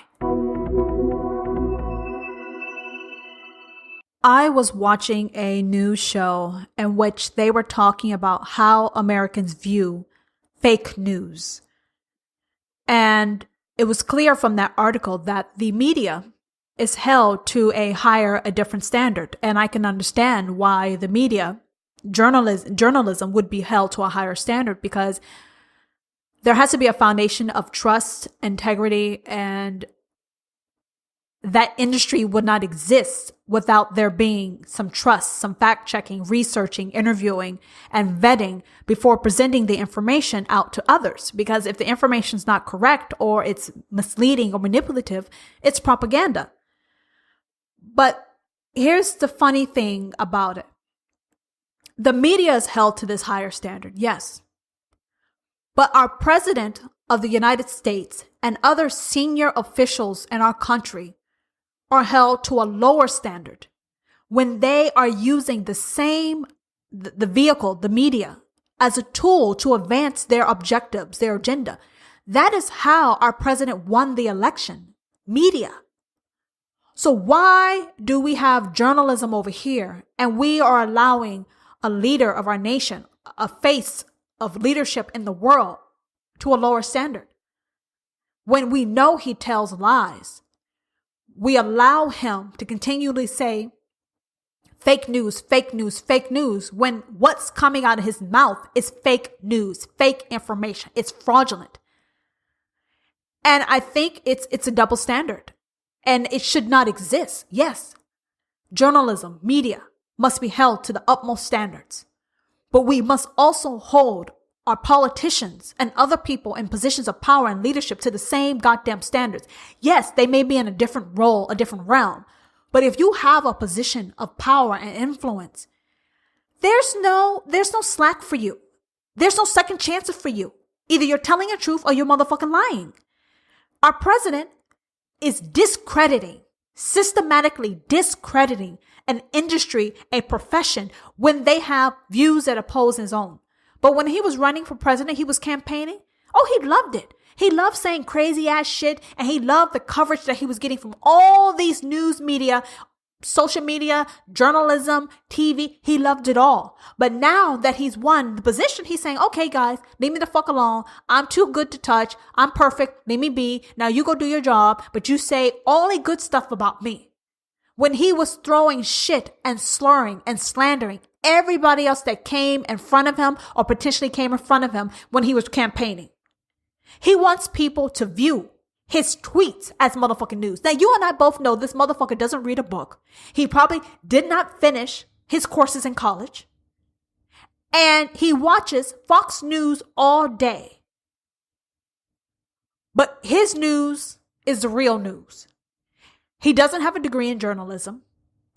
I was watching a news show in which they were talking about how Americans view fake news. And it was clear from that article that the media is held to a different standard. And I can understand why the media, journalism would be held to a higher standard, because there has to be a foundation of trust, integrity, and that industry would not exist without there being some trust, some fact checking, researching, interviewing, and vetting before presenting the information out to others. Because if the information is not correct or it's misleading or manipulative, it's propaganda. But here's the funny thing about it. The media is held to this higher standard, yes. But our president of the United States and other senior officials in our country are held to a lower standard when they are using the vehicle, the media, as a tool to advance their objectives, their agenda. That is how our president won the election. Media. So why do we have journalism over here and we are allowing a leader of our nation, a face of leadership in the world, to a lower standard? When we know he tells lies, we allow him to continually say fake news, fake news, fake news, when what's coming out of his mouth is fake news, fake information. It's fraudulent. And I think it's a double standard and it should not exist. Yes, journalism, media must be held to the utmost standards, but we must also hold our politicians and other people in positions of power and leadership to the same goddamn standards. Yes, they may be in a different role, a different realm, but if you have a position of power and influence, there's no slack for you. There's no second chances for you. Either you're telling the truth or you're motherfucking lying. Our president is systematically discrediting an industry, a profession, when they have views that oppose his own. But when he was running for president, he was campaigning. Oh, he loved it. He loved saying crazy ass shit, and he loved the coverage that he was getting from all these news media, social media, journalism, TV. He loved it all. But now that he's won the position, he's saying, okay, guys, leave me the fuck alone. I'm too good to touch. I'm perfect. Leave me be. Now you go do your job, but you say only good stuff about me. When he was throwing shit and slurring and slandering everybody else that came in front of him or potentially came in front of him when he was campaigning. He wants people to view his tweets as motherfucking news. Now, you and I both know this motherfucker doesn't read a book. He probably did not finish his courses in college. And he watches Fox News all day. But his news is the real news. He doesn't have a degree in journalism.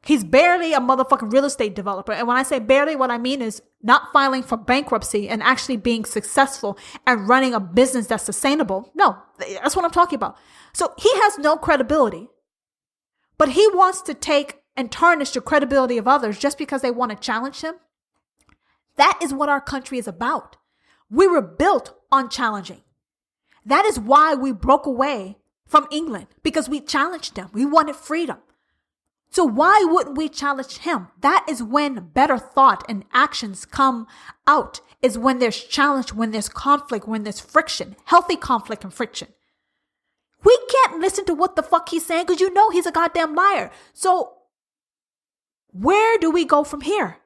He's barely a motherfucking real estate developer. And when I say barely, what I mean is not filing for bankruptcy and actually being successful and running a business that's sustainable. No, that's what I'm talking about. So he has no credibility, but he wants to take and tarnish the credibility of others just because they want to challenge him. That is what our country is about. We were built on challenging. That is why we broke away from England, because we challenged them. We wanted freedom. So why wouldn't we challenge him? That is when better thought and actions come out, is when there's challenge, when there's conflict, when there's friction, healthy conflict and friction. We can't listen to what the fuck he's saying because you know he's a goddamn liar. So where do we go from here?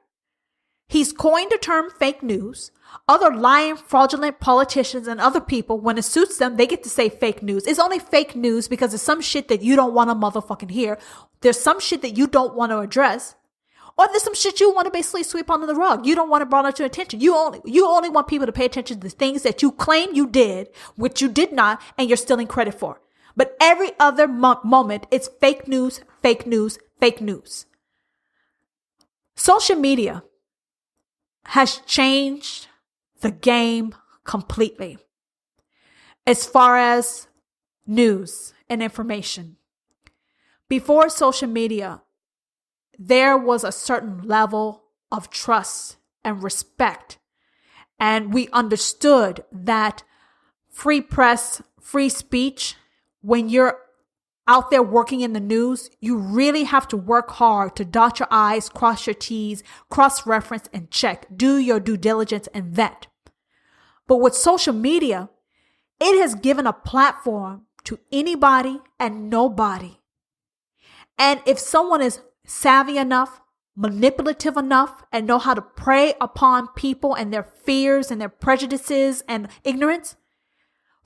He's coined the term fake news. Other lying, fraudulent politicians and other people, when it suits them, they get to say fake news. It's only fake news because it's some shit that you don't want to motherfucking hear. There's some shit that you don't want to address. Or there's some shit you want to basically sweep under the rug. You don't want to bring it to attention. You only want people to pay attention to the things that you claim you did, which you did not, and you're stealing credit for. But every other moment, it's fake news, fake news, fake news. Social media has changed the game completely as far as news and information. Before social media, there was a certain level of trust and respect. And we understood that free press, free speech, when you're out there working in the news, you really have to work hard to dot your I's, cross your T's, cross-reference and check. Do your due diligence and vet. But with social media, it has given a platform to anybody and nobody. And if someone is savvy enough, manipulative enough, and know how to prey upon people and their fears and their prejudices and ignorance,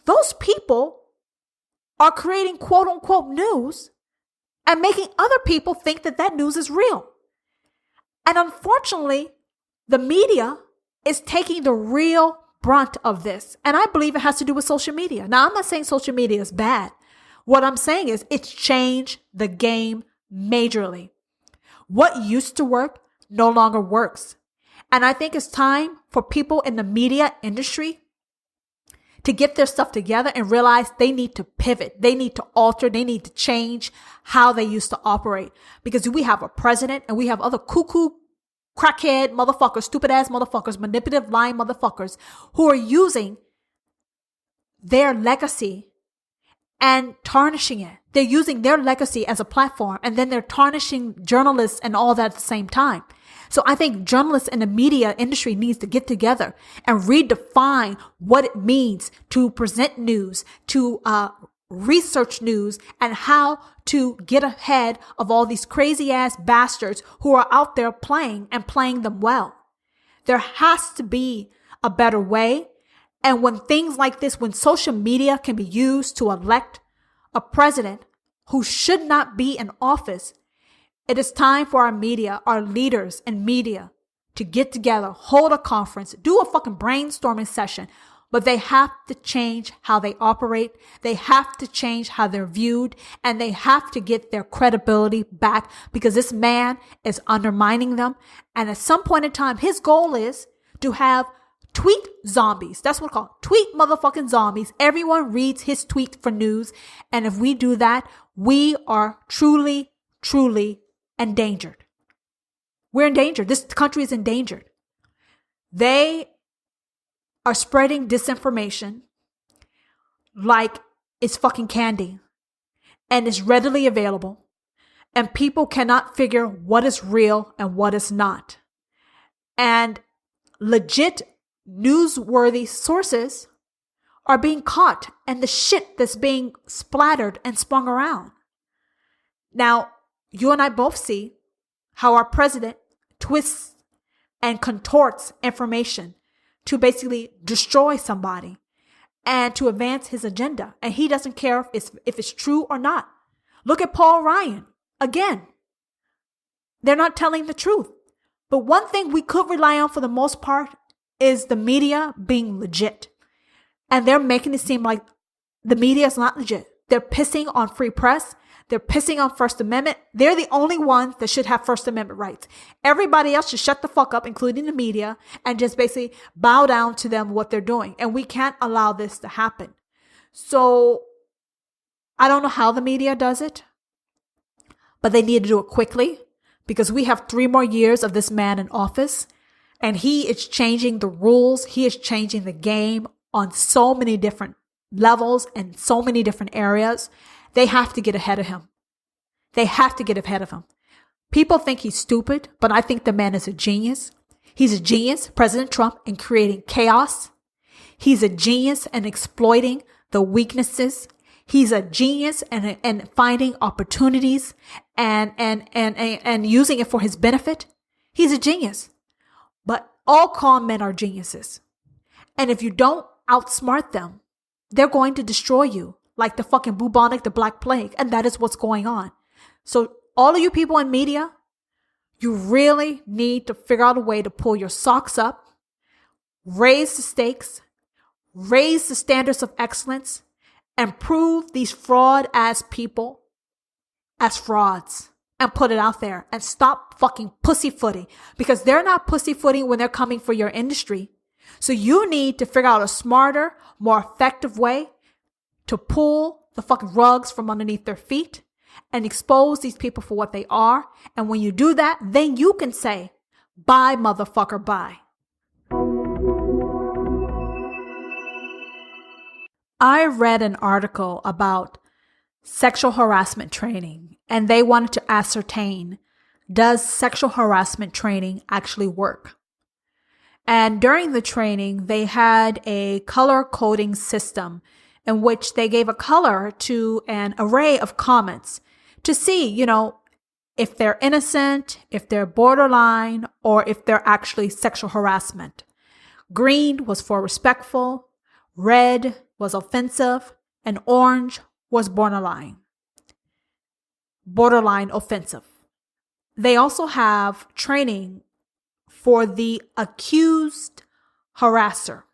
those people are creating quote unquote news and making other people think that that news is real. And unfortunately, the media is taking the real brunt of this. And I believe it has to do with social media. Now, I'm not saying social media is bad. What I'm saying is it's changed the game majorly. What used to work no longer works. And I think it's time for people in the media industry to get their stuff together and realize they need to pivot. They need to alter. They need to change how they used to operate. Because we have a president and we have other cuckoo, crackhead motherfuckers, stupid ass motherfuckers, manipulative, lying motherfuckers who are using their legacy and tarnishing it. They're using their legacy as a platform, and then they're tarnishing journalists and all that at the same time. So I think journalists in the media industry needs to get together and redefine what it means to present news, to research news, and how to get ahead of all these crazy ass bastards who are out there playing and playing them well. There has to be a better way. And when things like this, when social media can be used to elect a president who should not be in office, it is time for our media, our leaders in media, to get together, hold a conference, do a fucking brainstorming session. But they have to change how they operate. They have to change how they're viewed, and they have to get their credibility back, because this man is undermining them. And at some point in time, his goal is to have tweet zombies. That's what it's called. Tweet motherfucking zombies. Everyone reads his tweet for news. And if we do that, we are truly, truly endangered. We're endangered. This country is endangered. They are spreading disinformation like it's fucking candy, and it's readily available, and people cannot figure what is real and what is not. And legit newsworthy sources are being caught, and the shit that's being splattered and sprung around. Now, you and I both see how our president twists and contorts information to basically destroy somebody and to advance his agenda. And he doesn't care if it's true or not. Look at Paul Ryan. Again, they're not telling the truth. But one thing we could rely on for the most part is the media being legit. And they're making it seem like the media is not legit. They're pissing on free press. They're pissing on First Amendment. They're the only ones that should have First Amendment rights. Everybody else should shut the fuck up, including the media, and just basically bow down to them what they're doing. And we can't allow this to happen. So I don't know how the media does it, but they need to do it quickly, because we have 3 more years of this man in office, and he is changing the rules. He is changing the game on so many different levels and so many different areas. They have to get ahead of him. They have to get ahead of him. People think he's stupid, but I think the man is a genius. He's a genius, President Trump, in creating chaos. He's a genius in exploiting the weaknesses. He's a genius in finding opportunities and using it for his benefit. He's a genius. But all con men are geniuses. And if you don't outsmart them, they're going to destroy you. Like the fucking bubonic, the Black Plague. And that is what's going on. So all of you people in media, you really need to figure out a way to pull your socks up, raise the stakes, raise the standards of excellence, and prove these fraud-ass people as frauds. And put it out there. And stop fucking pussyfooting. Because they're not pussyfooting when they're coming for your industry. So you need to figure out a smarter, more effective way to pull the fucking rugs from underneath their feet and expose these people for what they are. And when you do that, then you can say, bye, motherfucker, bye. I read an article about sexual harassment training, and they wanted to ascertain, does sexual harassment training actually work? And during the training, they had a color coding system in which they gave a color to an array of comments to see, if they're innocent, if they're borderline, or if they're actually sexual harassment. Green was for respectful, red was offensive, and orange was borderline offensive. They also have training for the accused harasser.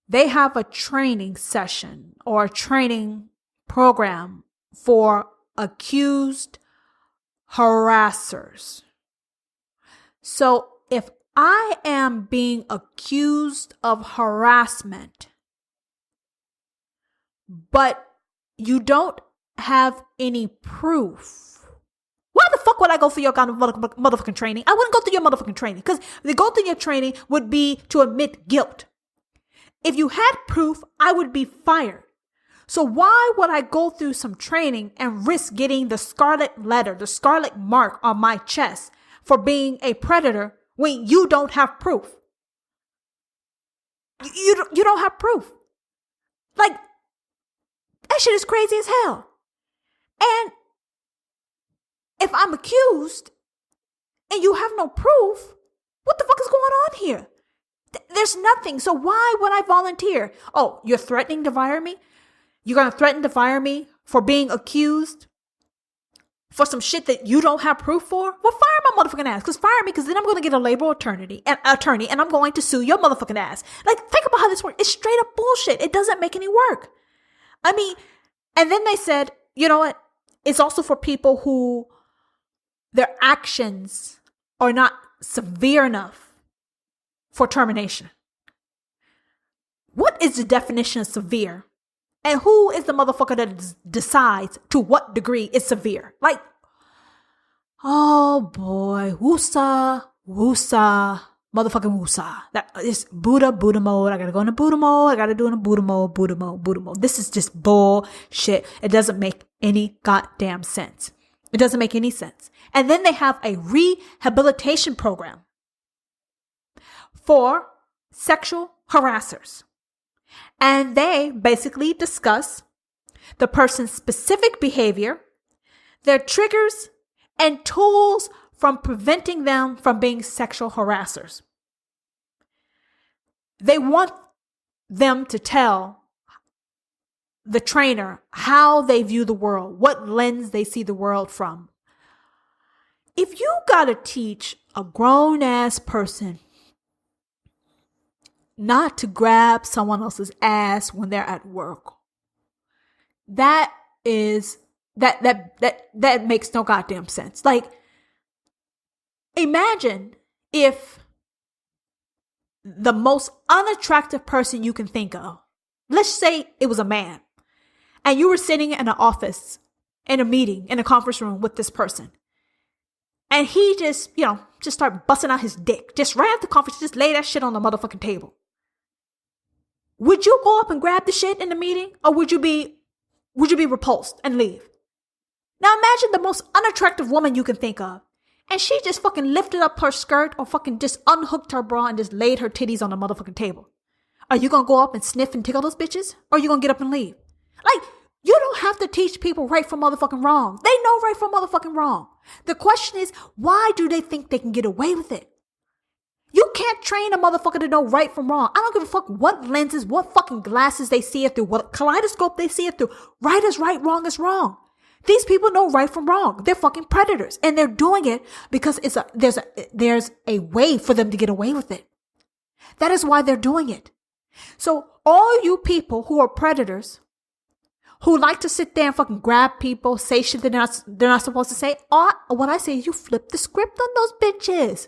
They have a training session or a training program for accused harassers. So if I am being accused of harassment, but you don't have any proof. Why the fuck would I go through your kind of motherfucking training? I wouldn't go through your motherfucking training, because to go through your training would be to admit guilt. If you had proof, I would be fired. So why would I go through some training and risk getting the scarlet letter, the scarlet mark on my chest for being a predator when you don't have proof? You don't have proof. Like, that shit is crazy as hell. And if I'm accused and you have no proof, what the fuck is going on here? There's nothing. So why would I volunteer? Oh, you're threatening to fire me? You're going to threaten to fire me for being accused for some shit that you don't have proof for? Well, fire my motherfucking ass. Fire me, because then I'm going to get a labor attorney and I'm going to sue your motherfucking ass. Like, think about how this works. It's straight up bullshit. It doesn't make any work. I mean, and then they said, you know what? It's also for people who their actions are not severe enough for termination. What is the definition of severe? And who is the motherfucker that decides to what degree is severe? Like, oh boy, woosah, motherfucking woosah. That is Buddha mode. I gotta go into Buddha mode. I gotta do it in Buddha mode. This is just bullshit. It doesn't make any goddamn sense. It doesn't make any sense. And then they have a rehabilitation program for sexual harassers. And they basically discuss the person's specific behavior, their triggers, and tools from preventing them from being sexual harassers. They want them to tell the trainer how they view the world, what lens they see the world from. If you gotta teach a grown-ass person not to grab someone else's ass when they're at work, that makes no goddamn sense. Like, imagine if the most unattractive person you can think of, let's say it was a man, and you were sitting in an office, in a meeting, in a conference room with this person, and he just start busting out his dick, just right after the conference, just lay that shit on the motherfucking table. Would you go up and grab the shit in the meeting, or would you be repulsed and leave? Now imagine the most unattractive woman you can think of, and she just fucking lifted up her skirt or fucking just unhooked her bra and just laid her titties on the motherfucking table. Are you gonna go up and sniff and tickle those bitches, or are you gonna get up and leave? Like, you don't have to teach people right from motherfucking wrong. They know right from motherfucking wrong. The question is, why do they think they can get away with it? You can't train a motherfucker to know right from wrong. I don't give a fuck what lenses, what fucking glasses they see it through, what kaleidoscope they see it through. Right is right, wrong is wrong. These people know right from wrong. They're fucking predators, and they're doing it because there's a way for them to get away with it. That is why they're doing it. So all you people who are predators, who like to sit there and fucking grab people, say shit that they're not supposed to say, what I say is you flip the script on those bitches.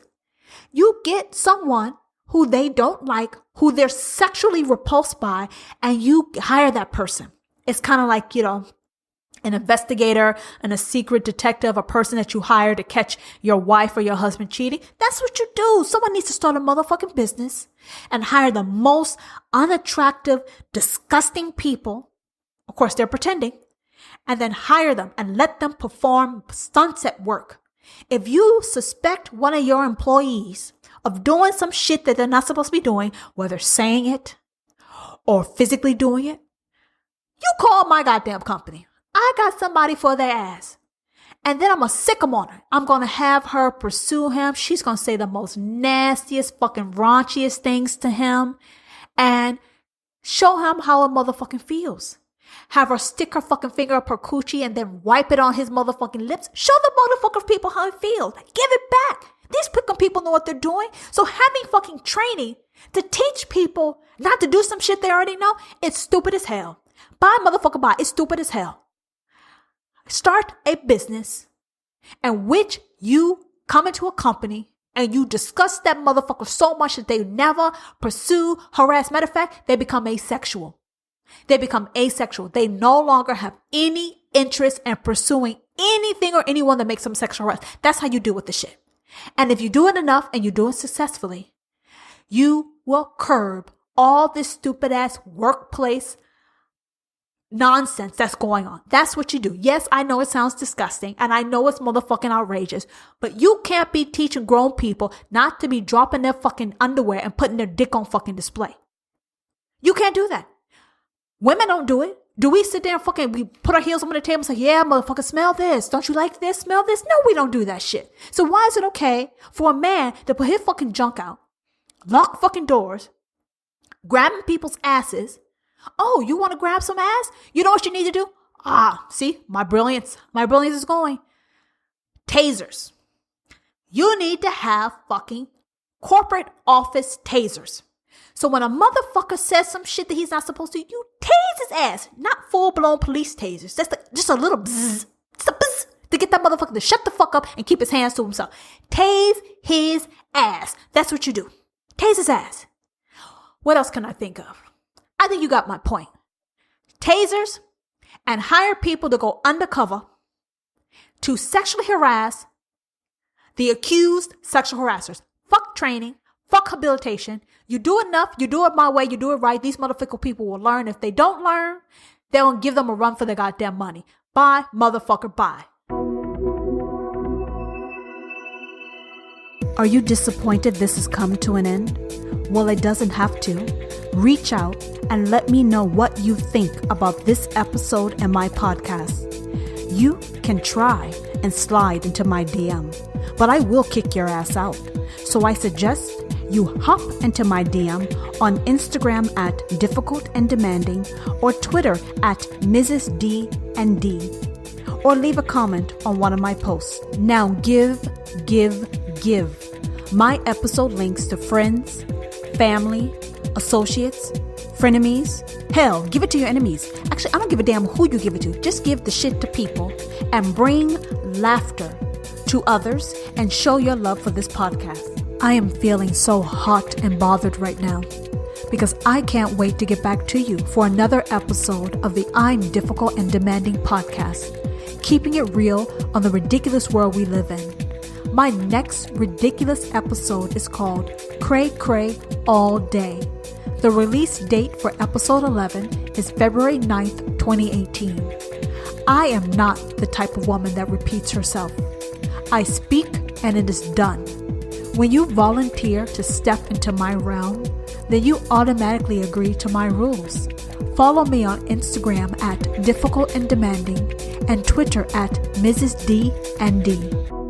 You get someone who they don't like, who they're sexually repulsed by, and you hire that person. It's kind of like, an investigator and a secret detective, a person that you hire to catch your wife or your husband cheating. That's what you do. Someone needs to start a motherfucking business and hire the most unattractive, disgusting people. Of course, they're pretending. And then hire them and let them perform stunts at work. If you suspect one of your employees of doing some shit that they're not supposed to be doing, whether saying it or physically doing it, you call my goddamn company. I got somebody for their ass. And then I'm going to sick him on her. I'm going to have her pursue him. She's going to say the most nastiest, fucking raunchiest things to him and show him how a motherfucking feels. Have her stick her fucking finger up her coochie and then wipe it on his motherfucking lips. Show the motherfucking people how it feels. Give it back. These fucking people know what they're doing. So having fucking training to teach people not to do some shit they already know, it's stupid as hell. Buy motherfucker buy. It's stupid as hell. Start a business in which you come into a company and you discuss that motherfucker so much that they never pursue, harass. Matter of fact, they become asexual. They become asexual. They no longer have any interest in pursuing anything or anyone that makes them sexual harassed. That's how you deal with the shit. And if you do it enough and you do it successfully, you will curb all this stupid ass workplace nonsense that's going on. That's what you do. Yes, I know it sounds disgusting and I know it's motherfucking outrageous, but you can't be teaching grown people not to be dropping their fucking underwear and putting their dick on fucking display. You can't do that. Women don't do it. Do we sit there and we put our heels on the table and say, yeah, motherfucker, smell this. Don't you like this? Smell this? No, we don't do that shit. So why is it okay for a man to put his fucking junk out, lock fucking doors, grabbing people's asses? Oh, you want to grab some ass? You know what you need to do? See, my brilliance is going. Tasers. You need to have fucking corporate office tasers. So when a motherfucker says some shit that he's not supposed to, you tase his ass. Not full-blown police tasers. That's just a little bzzz. Just a bzzz to get that motherfucker to shut the fuck up and keep his hands to himself. Tase his ass. That's what you do. Tase his ass. What else can I think of? I think you got my point. Tasers and hire people to go undercover to sexually harass the accused sexual harassers. Fuck training. Fuck habilitation. You do enough, you do it my way, you do it right, these motherfucker people will learn. If they don't learn, they'll give them a run for their goddamn money. Bye, motherfucker, bye. Are you disappointed this has come to an end? Well, it doesn't have to. Reach out and let me know what you think about this episode and my podcast. You can try and slide into my DM, but I will kick your ass out. So I suggest you hop into my DM on Instagram at Difficult and Demanding or Twitter at Mrs. D&D, or leave a comment on one of my posts. Now give. My episode links to friends, family, associates, frenemies. Hell, give it to your enemies. Actually, I don't give a damn who you give it to. Just give the shit to people and bring laughter to others and show your love for this podcast. I am feeling so hot and bothered right now because I can't wait to get back to you for another episode of the I'm Difficult and Demanding podcast, keeping it real on the ridiculous world we live in. My next ridiculous episode is called Cray Cray All Day. The release date for episode 11 is February 9th, 2018. I am not the type of woman that repeats herself. I speak and it is done. When you volunteer to step into my realm, then you automatically agree to my rules. Follow me on Instagram at Difficult and Demanding and Twitter at Mrs. D&D.